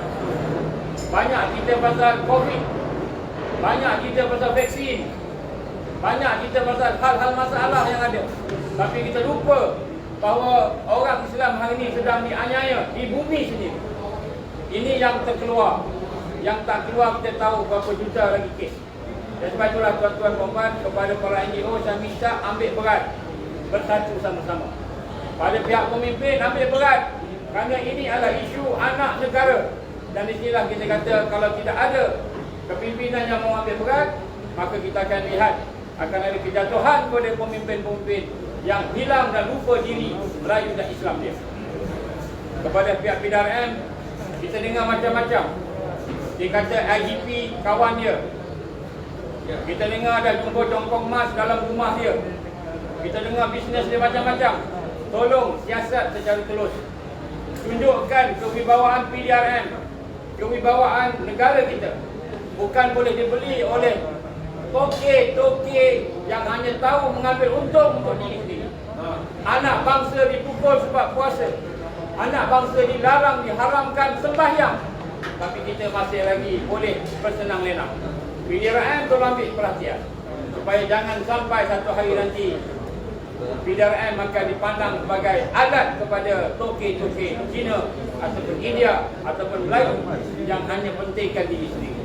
banyak kita pasal COVID, banyak kita pasal vaksin, banyak kita pasal hal-hal masalah yang ada. Tapi kita lupa bahawa orang Islam hari ini sedang dianiaya di bumi sendiri. Ini yang terkeluar. Yang tak keluar kita tahu berapa juta lagi kes. Dan sebab itulah tuan-tuan puan-puan, kepada para NGO saya minta ambil berat, bersatu sama-sama. Pada pihak pemimpin ambil berat, kerana ini adalah isu anak negara. Dan di sinilah kita kata kalau tidak ada kepimpinan yang mau ambil berat, maka kita akan lihat akan ada kejatuhan kepada pemimpin-pemimpin yang hilang dan lupa diri Melayu dan Islam dia. Kepada pihak PDRM, kita dengar macam-macam. Dia kata IGP kawan dia. Kita dengar ada jumpa jongkong emas dalam rumah dia. Kita dengar bisnes dia macam-macam. Tolong siasat secara telus. Tunjukkan kewibawaan PDRM, kewibawaan negara kita. Bukan boleh dibeli oleh toke-toke yang hanya tahu mengambil untung untuk diri sendiri. Anak bangsa dipukul sebab puasa. Anak bangsa dilarang, diharamkan sembahyang. Tapi kita masih lagi boleh bersenang-lenang. PDRM tolong ambil perhatian, supaya jangan sampai satu hari nanti PDRM akan dipandang sebagai alat kepada toke-toke Cina ataupun India ataupun Melayu yang hanya pentingkan diri sendiri.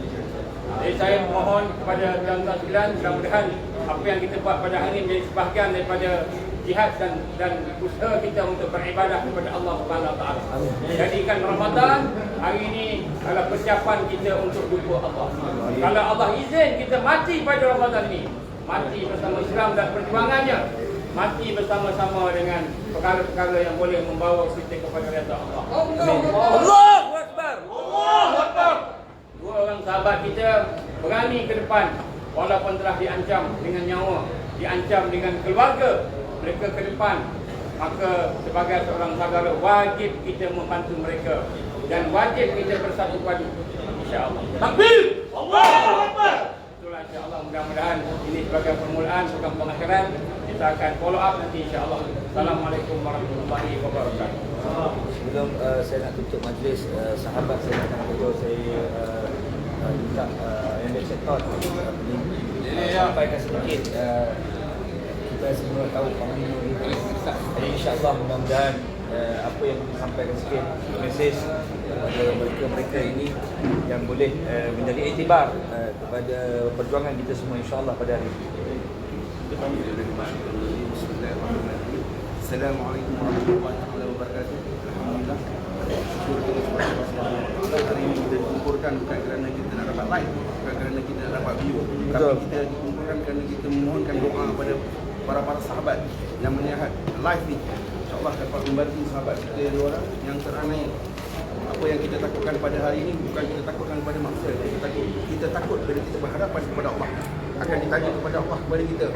Jadi saya mohon kepada tuan-tuan sekalian, mudah-mudahan apa yang kita buat pada hari ini menjadi sebahagian daripada jihad dan usaha kita untuk beribadah kepada Allah Subhanahu Wa Taala. Jadikan Ramadan hari ini adalah persiapan kita untuk jumpa Allah. Kalau Allah izin kita mati pada Ramadan ini, mati bersama Islam dan perjuangannya, mati bersama-sama dengan perkara-perkara yang boleh membawa kita kepada redha Allah. Allahu Akbar. Allahu Akbar. 2 orang sahabat kita berani ke depan walaupun telah diancam dengan nyawa, diancam dengan keluarga, mereka ke depan. Maka sebagai seorang saudara wajib kita membantu mereka dan wajib kita bersatu padu, insya-Allah. Takbir! Allahu Akbar. Itulah insya-Allah, mudah-mudahan ini sebagai permulaan bukan pengakhiran. Kita akan follow up nanti insya-Allah. Assalamualaikum warahmatullahi wabarakatuh. Sebelum saya nak tutup majlis, sahabat saya akan beritahu saya minta yang dia cetot sampaikan sedikit kita semua tahu Panglima itu. Jadi insya-Allah mudah-mudahan apa yang disampaikan sikit mesej kepada mereka ini yang boleh menjadi iktibar kepada perjuangan kita semua insya-Allah pada hari ini. Bismillahirrahmanirrahim. Assalamualaikum warahmatullahi wabarakatuh. wabarakatuh. Alhamdulillah. Syukur kepada Allah Subhanahu wa taala. Hari ini kita dikumpulkan bukan kerana kita nak dapat like, bukan kerana kita nak dapat view, tapi kita dikumpulkan kerana kita memohonkan doa kepada para sahabat yang melihat live ni. InsyaAllah dapat membantu sahabat kita yang orang yang teranai. Apa yang kita takutkan pada hari ini bukan kita takutkan kepada manusia, kita takut bila kita berhadapan kepada Allah. Akan ditanya kepada Allah kepada kita,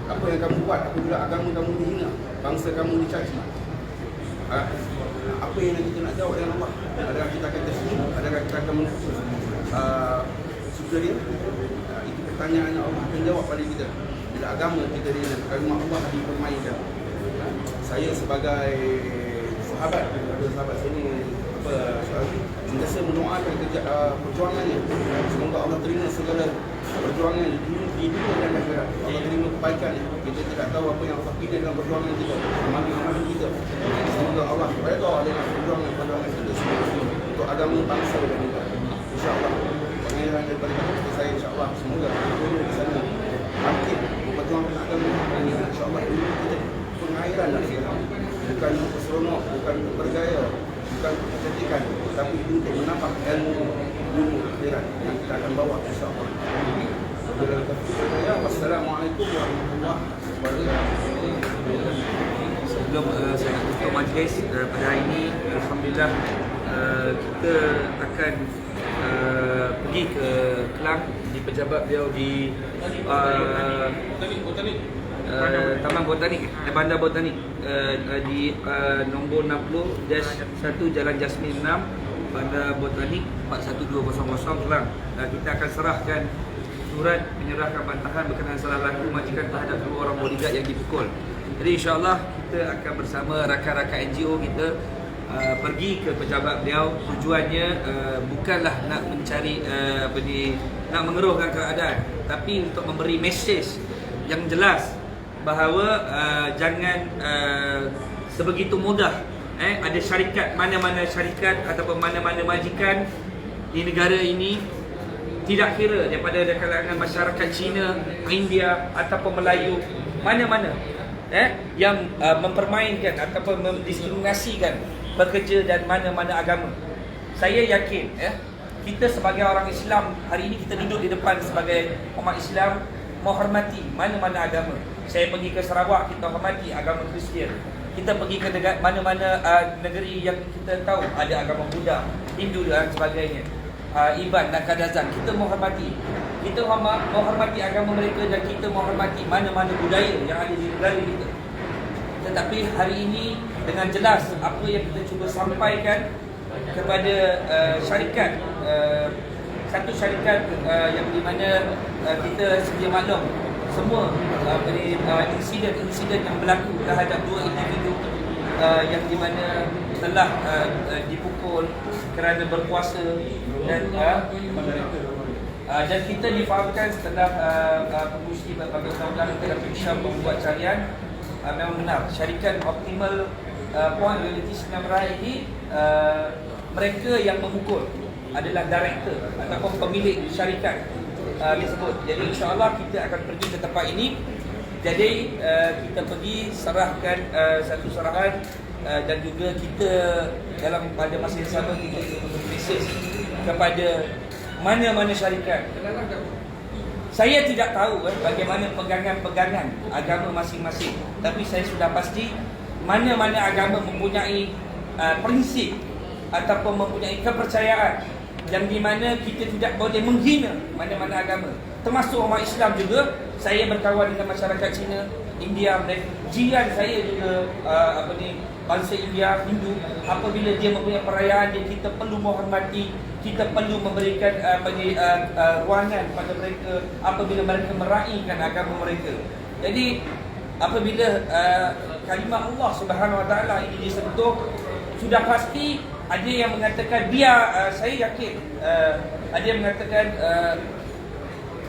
apa yang kamu buat apabila agama kamu dihina, bangsa kamu dicaci? Apa yang kita nak jawab dengan Allah? Adakah kita akan tersenyum? Adakah kita akan suka dia? Itu pertanyaan yang Allah akan jawab pada kita. Bila agama kita dihina, agama Allah dipermainkan. Saya sebagai sahabat saya ni sentiasa mendoakan perjuangannya. Semoga Allah terima segala perjuangan di dunia dan akhirat. Allah terima kebaikannya. Kita tidak tahu apa yang Allah pilih dalam perjuangan kita, amalan kita. Semoga Allah redha dengan perjuangan kita semua untuk agama bangsa dan negara. InsyaAllah pengajaran daripada kita saya insyaAllah semoga kita di sana bangkit memperjuangkan agama dan insyaAllah ini kita pengairan dari kita. Bukan untuk seronok, bukan untuk bergaya, bukan untuk kecantikan, tapi untuk menambah ilmu dunia akhirat yang kita akan bawa insyaAllah. Wassalamualaikum warahmatullahi wabarakatuh. Sebelum saya nak tutup majlis pada hari ini, alhamdulillah kita akan pergi ke Kelang di pejabat beliau di Taman Botanik, Bandar Botanik di nombor 60-1 Jalan Jasmin 6, Bandar Botanik 41200 Kelang. Kita akan serahkan surat menyerahkan bantahan berkenaan salah laku majikan terhadap 2 orang bodyguard yang dipukul. Jadi insyaAllah kita akan bersama rakan-rakan NGO kita pergi ke pejabat beliau. Tujuannya bukanlah nak mencari nak mengeruhkan keadaan, tapi untuk memberi mesej yang jelas bahawa jangan sebegitu mudah ada syarikat, mana-mana syarikat ataupun mana-mana majikan di negara ini, tidak kira daripada kalangan masyarakat Cina, India ataupun Melayu, mana-mana yang mempermainkan ataupun mendiskriminasikan pekerja dan mana-mana agama. Saya yakin kita sebagai orang Islam hari ini, kita duduk di depan sebagai umat Islam, menghormati mana-mana agama. Saya pergi ke Sarawak, kita hormati agama Kristian. Kita pergi ke mana-mana negeri yang kita tahu ada agama Buddha, Hindu dan sebagainya, Iban dan Kadazan, kita menghormati. Kita menghormati agama mereka dan kita menghormati mana-mana budaya yang ada di negara kita. Tetapi hari ini dengan jelas apa yang kita cuba sampaikan kepada syarikat, satu syarikat yang di mana kita sedia maklum semua insiden yang berlaku terhadap 2 individu yang di mana telah dipukul kerana berpuasa dan kita difahamkan setelah pengurusi berbagai undang-undang dalam Malaysia membuat carian, memang benar syarikat Optimal Point Realty Sdn Bhd ini mereka yang memukul adalah director ataupun pemilik syarikat tersebut. Jadi insyaAllah kita akan pergi ke tempat ini. Jadi kita pergi serahkan satu sarahan dan juga kita dalam pada masa yang sama kita memberi mesej kepada mana-mana syarikat. Saya tidak tahu bagaimana pegangan-pegangan agama masing-masing, tapi saya sudah pasti mana-mana agama mempunyai prinsip ataupun mempunyai kepercayaan yang di mana kita tidak boleh menghina mana-mana agama, termasuk umat Islam juga. Saya berkawan dengan masyarakat Cina, India, dan jiran saya juga bangsa India, Hindu. Apabila dia mempunyai perayaan dia, kita perlu menghormati, kita perlu memberikan ruangan kepada mereka apabila mereka meraihkan agama mereka. Jadi apabila kalimah Allah Subhanahu Wa Taala ini disentuh, sudah pasti ada yang mengatakan saya yakin ada yang mengatakan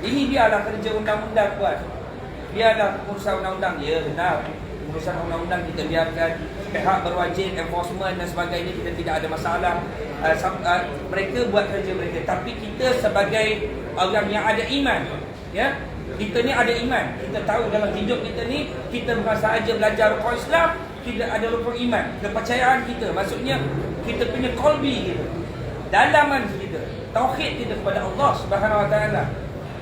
ini biarlah kerja undang-undang buat, biarlah urusan undang-undang. Ya benar, urusan undang-undang kita biarkan, pihak berwajib, enforcement dan sebagainya, kita tidak ada masalah. Mereka buat kerja mereka, tapi kita sebagai orang yang ada iman, kita ni ada iman, kita tahu dalam hidup kita ni, kita bukan sahaja belajar rukun Islam, tidak ada rukun iman. Kepercayaan kita, maksudnya kita punya qalbi kita, dalaman kita, tauhid kita kepada Allah Subhanahu Wa Taala.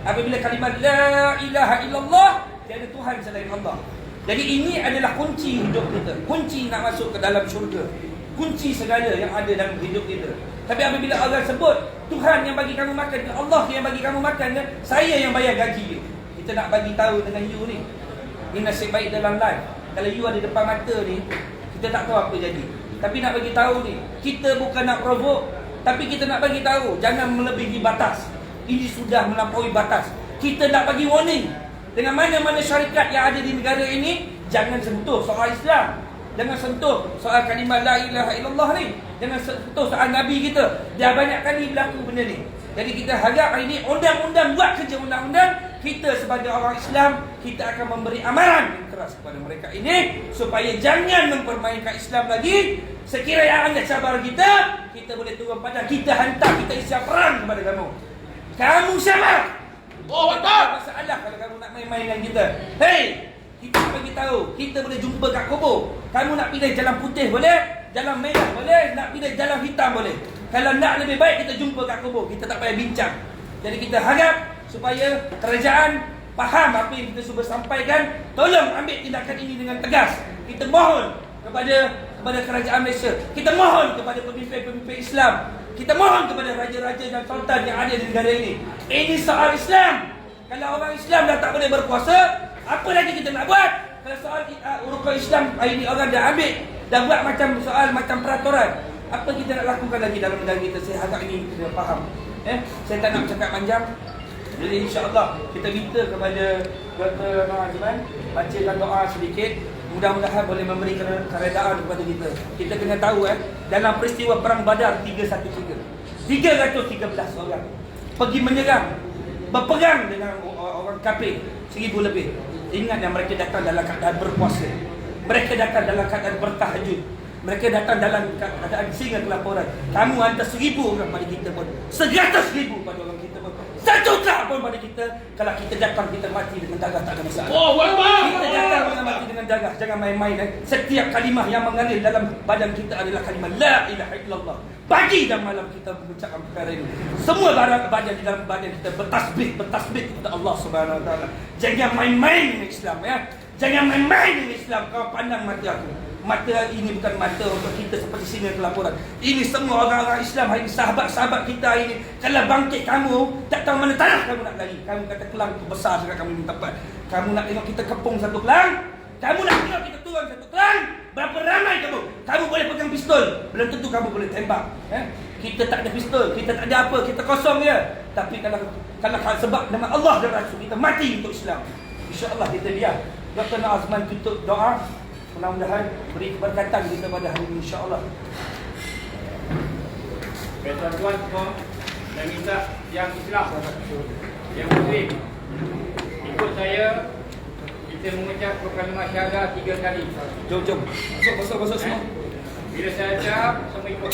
Apabila kalimat la ilaha illallah, tiada Tuhan selain Allah. Jadi ini adalah kunci hidup kita, kunci nak masuk ke dalam syurga, kunci segala yang ada dalam hidup kita. Tapi apabila Allah sebut Tuhan yang bagi kamu makan, Allah yang bagi kamu makan, saya yang bayar gaji you, kita nak bagi tahu dengan you ni, ini nasib baik dalam live. Kalau you ada depan mata ni, kita tak tahu apa jadi. Tapi nak bagi tahu ni, kita bukan nak provoke, tapi kita nak bagi tahu jangan melebihi batas. Ini sudah melampaui batas. Kita nak bagi warning dengan mana-mana syarikat yang ada di negara ini, jangan sentuh soal Islam, jangan sentuh soal kalimah la ilaha illallah ni, jangan sentuh soal Nabi kita. Dah banyak kali berlaku benda ni. Jadi kita harap hari ini undang-undang, buat kerja undang-undang. Kita sebagai orang Islam, kita akan memberi amaran yang keras kepada mereka ini supaya jangan mempermainkan Islam lagi. Sekiranya anda cabar kita, kita boleh turun pada, kita hantar, kita isi perang kepada kamu. Kamu siapa? Oh, betul. Masalah kalau kamu nak main-main dengan kita. Hei, kita bagi tahu, kita boleh jumpa kat kubur. Kamu nak pilih jalan putih boleh, jalan merah boleh, nak pilih jalan hitam boleh. Kalau nak lebih baik kita jumpa kat kubur, kita tak payah bincang. Jadi kita harap supaya kerajaan faham apa yang kita cuba sampaikan, tolong ambil tindakan ini dengan tegas. Kita mohon kepada kerajaan Malaysia, kita mohon kepada pemimpin-pemimpin Islam, kita mohon kepada raja-raja dan sultan yang ada di negara ini. Ini soal Islam. Kalau orang Islam dah tak boleh berkuasa, apa lagi kita nak buat? Kalau soal rukun Islam ini orang dah ambil, dah buat macam soal macam peraturan, apa kita nak lakukan lagi dalam negara kita? Saya harap ini kita faham. Saya tak nak bercakap panjang. Jadi insya-Allah kita minta kepada Dr. Nur Azman bacakan doa sedikit. Mudah-mudahan boleh memberi keredaan kepada kita. Kita kena tahu dalam peristiwa perang Badar 313 orang pergi menyerang, berperang dengan orang kafir 1000 lebih. Ingat yang mereka datang dalam keadaan berpuasa. Mereka datang dalam keadaan bertahajud. Mereka datang dalam keadaan singa kelaparan. Kamu hantar 1000 orang pada kita pun, 100,000 pada orang kita pun, 1 juta pun pada kita. Kalau kita datang, kita mati dengan darah, tak ada masalah. Kita datang dengan mati dengan darah. Jangan main-main. Setiap kalimah yang mengalir dalam badan kita adalah kalimah la ilaha illallah. Pagi dan malam kita mengucapkan perkara ini. Semua badan di dalam badan kita bertasbih kepada Allah Subhanahu Wa Taala. Jangan main-main dengan Islam Jangan main-main dengan Islam. Kau pandang mata aku. Mata ini bukan mata untuk kita seperti singa kelaparan. Ini semua orang-orang Islam hari ini, sahabat-sahabat kita hari ini. Kalau bangkit kamu, tak tahu mana tanah kamu nak lari. Kamu kata kelang itu besar sangat kamu minta tempat. Kamu nak tengok kita kepung satu kelang, kamu nak tengok kita turun satu kelang. Berapa ramai kamu? Kamu boleh pegang pistol, belum tentu kamu boleh tembak. Kita tak ada pistol, kita tak ada apa, kita kosong je. Tapi kalau sebab nama Allah dan Rasul, kita mati untuk Islam. InsyaAllah kita biar Dr. Nur Azman tutup doa. Mudah-mudahan beri keberkatan kita pada hari ini, insya-Allah. Tuan-tuan semua, saya minta yang Islam, yang Muslim, ikut saya. Kita mengucap kalimah syahadah 3 kali. Jom. Masuk semua. Bila saya ucap, semua ikut.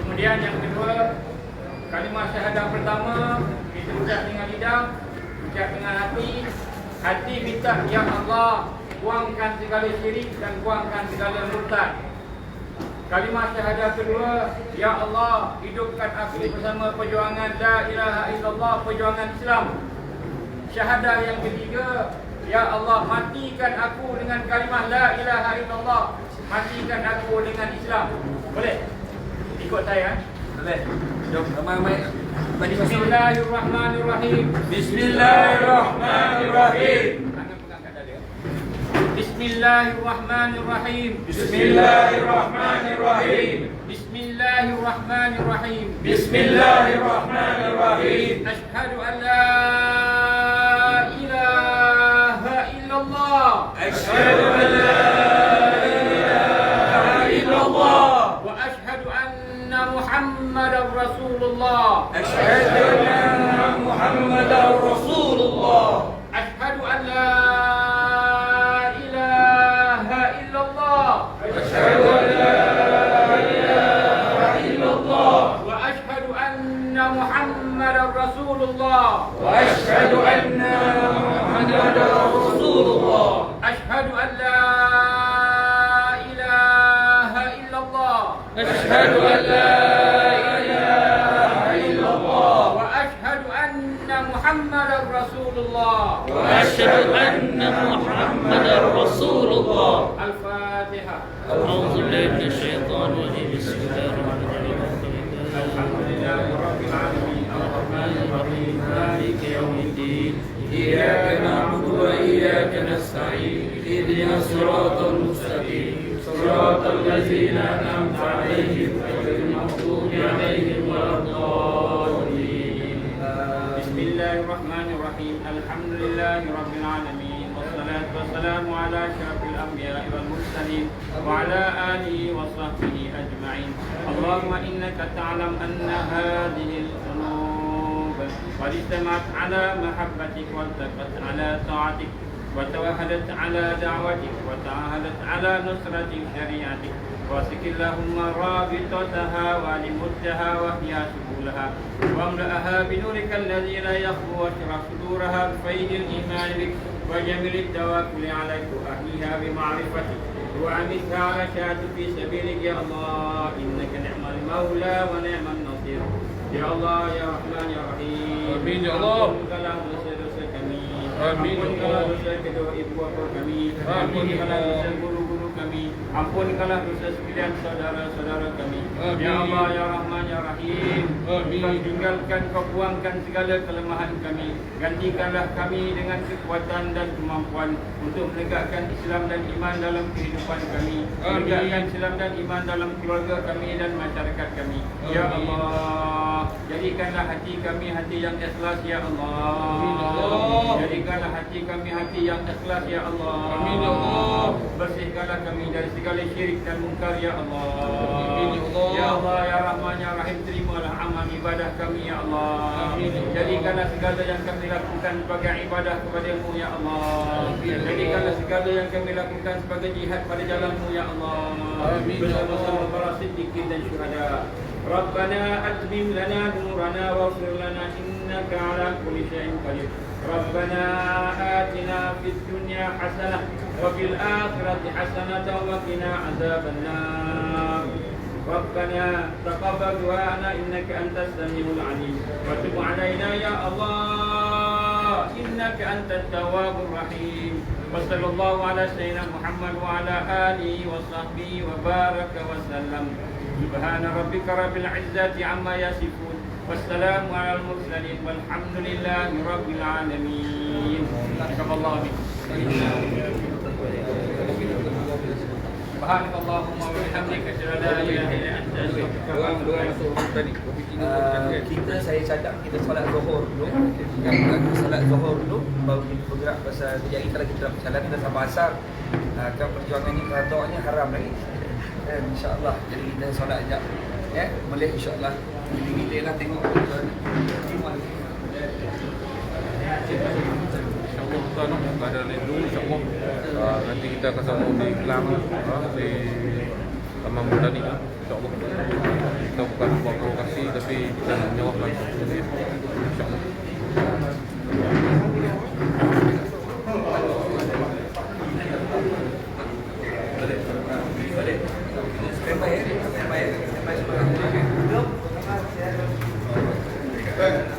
Kemudian yang kedua, kalimah syahadah pertama kita ucap dengan lidah, ucap dengan hati. Hati minta, ya Allah, buangkan segala syirik dan buangkan segala murtad. Kalimah syahadah kedua, ya Allah, hidupkan aku bersama perjuangan la ilaha illallah, perjuangan Islam. Syahadah yang ketiga, ya Allah, matikan aku dengan kalimah la ilaha illallah, matikan aku dengan Islam. Boleh? Ikut saya. Boleh. Jom ramai-ramai. Bismillahirrahmanirrahim. Bismillahirrahmanirrahim. Bismillahirrahmanirrahim. Bismillahirrahmanirrahim. Bismillahirrahmanirrahim. Bismillahirrahmanirrahim. Asyhadu an la ilaha illallah. Asyhadu an la ilaha illallah. Wa asyhadu anna Muhammadar Rasulullah. Asyhadu anna Muhammadar Rasulullah. Asyhadu an la ilaha illallah. Asyhadu an la ilaha illallah. Wa asyhadu anna Muhammadar Rasulullah. Wa asyhadu anna Muhammadar Rasulullah. Asyhadu an la أشهد أن لا إله إلا الله وأشهد أن محمدا رسول الله. وأشهد أن محمدا رسول الله. الفاتحة. أعوذ بالله من الشيطان الرجيم. بسم الله الرحمن الرحيم. الحمد لله رب العالمين الرحمن الرحيم مالك يوم الدين إياك نعبد وإياك نستعين اهدنا الصراط المستقيم صراط الذين أنعمت عليهم غير المغضوب عليهم ولا الضالين. بسم الله الرحمن الرحيم الحمد لله رب العالمين والصلاة والسلام على أشرف الأنبياء والمرسلين وعلى آله وصحبه أجمعين. اللهم إنك تعلم أن هذه الذنوب قد اجتمعت على محبتك والتقت على طاعتك وتوحدت على دعوتك وتعاهدت على نصرة شريعتك. واسق اللهم رابطتها ولمدها واحيا سبلها واملأها بنورك الذي لا يخفو واشرح صدورها بفيض الإيمان بك وجميل التوكل عليك وأهلها بمعرفتك وعمتها على شهادة في سبيلك يا الله إنك نعم المولى ونعم النصير. يا الله يا رحمن يا رحيم. آمين يا الله. Ampunkanlah dosa-dosa kami. Amin ya Ampunkanlah Allah. dosa kedua ibu bapa kami. Amin ya Ampunkanlah Allah. dosa guru-guru kami. Ampunkanlah dosa sekalian saudara-saudara kami. Amin. Ya Allah ya Rahman ya Rahim. Amin. Kau tinggalkan, kau buangkan segala kelemahan kami. Gantikanlah kami dengan kekuatan dan kemampuan untuk menegakkan Islam dan iman dalam kehidupan kami. Amin. Menegakkan Islam dan iman dalam keluarga kami dan masyarakat kami. Ya Amin. Allah, jadikanlah hati kami hati yang ikhlas ya Allah. Amin ya Allah. Jadikanlah hati kami hati yang ikhlas ya Allah. Amin ya Allah. Bersihkanlah kami dari segala syirik dan mungkar ya Allah. Amin ya Allah. Ya Allah ya Rahman ya Rahim, terimalah amal ibadah kami ya Allah. Amin ya Allah. Jadikanlah segala yang kami lakukan sebagai ibadah kepada-Mu ya Allah. Amin ya Allah. Jadikanlah segala yang kami lakukan sebagai jihad pada jalan-Mu ya Allah. Amin ya Allah. Bersama-sama para siddiqin dan syuhada. Rabbana atmim lana nurana waghfir lana innaka ala kulli syai'in qadir. Rabbana atina fid dunya hasanah wa fil akhirati hasanah wa qina azabannar. ربنا تقبل دعاءنا إنك أنت السميع العليم وتب علينا يا الله إنك أنت التواب الرحيم. وصلى الله على سيدنا محمد وعلى آله وصحبه وبارك وسلم. سبحان ربك رب العزة عما يصفون والسلام على المرسلين والحمد لله رب العالمين. شكر الله بك. سبحانك اللهم وبحمدك أشهد أن لا إله إلا أنت أستغفرك وأتوب إليك. Kita saya cadang kita solat zuhur dulu. Kita solat zuhur dulu baru kita bergerak pasal jadi kalau kita dalam perjalanan kita sampai asar. Kan perjuangan ni qadanya haram lagi. Dan insya-Allah jadi kita solat sekejap. Ya, boleh insya-Allah. Kita lah tengok perjuangan. InsyaAllah tuan, keadaan itu insyaAllah nanti kita akan sambung di Kelang, di Taman Botani insyaAllah. Kita bukan buat provokasi tapi kita nak menyawahkan insyaAllah. Standby ya. Standby. Standby.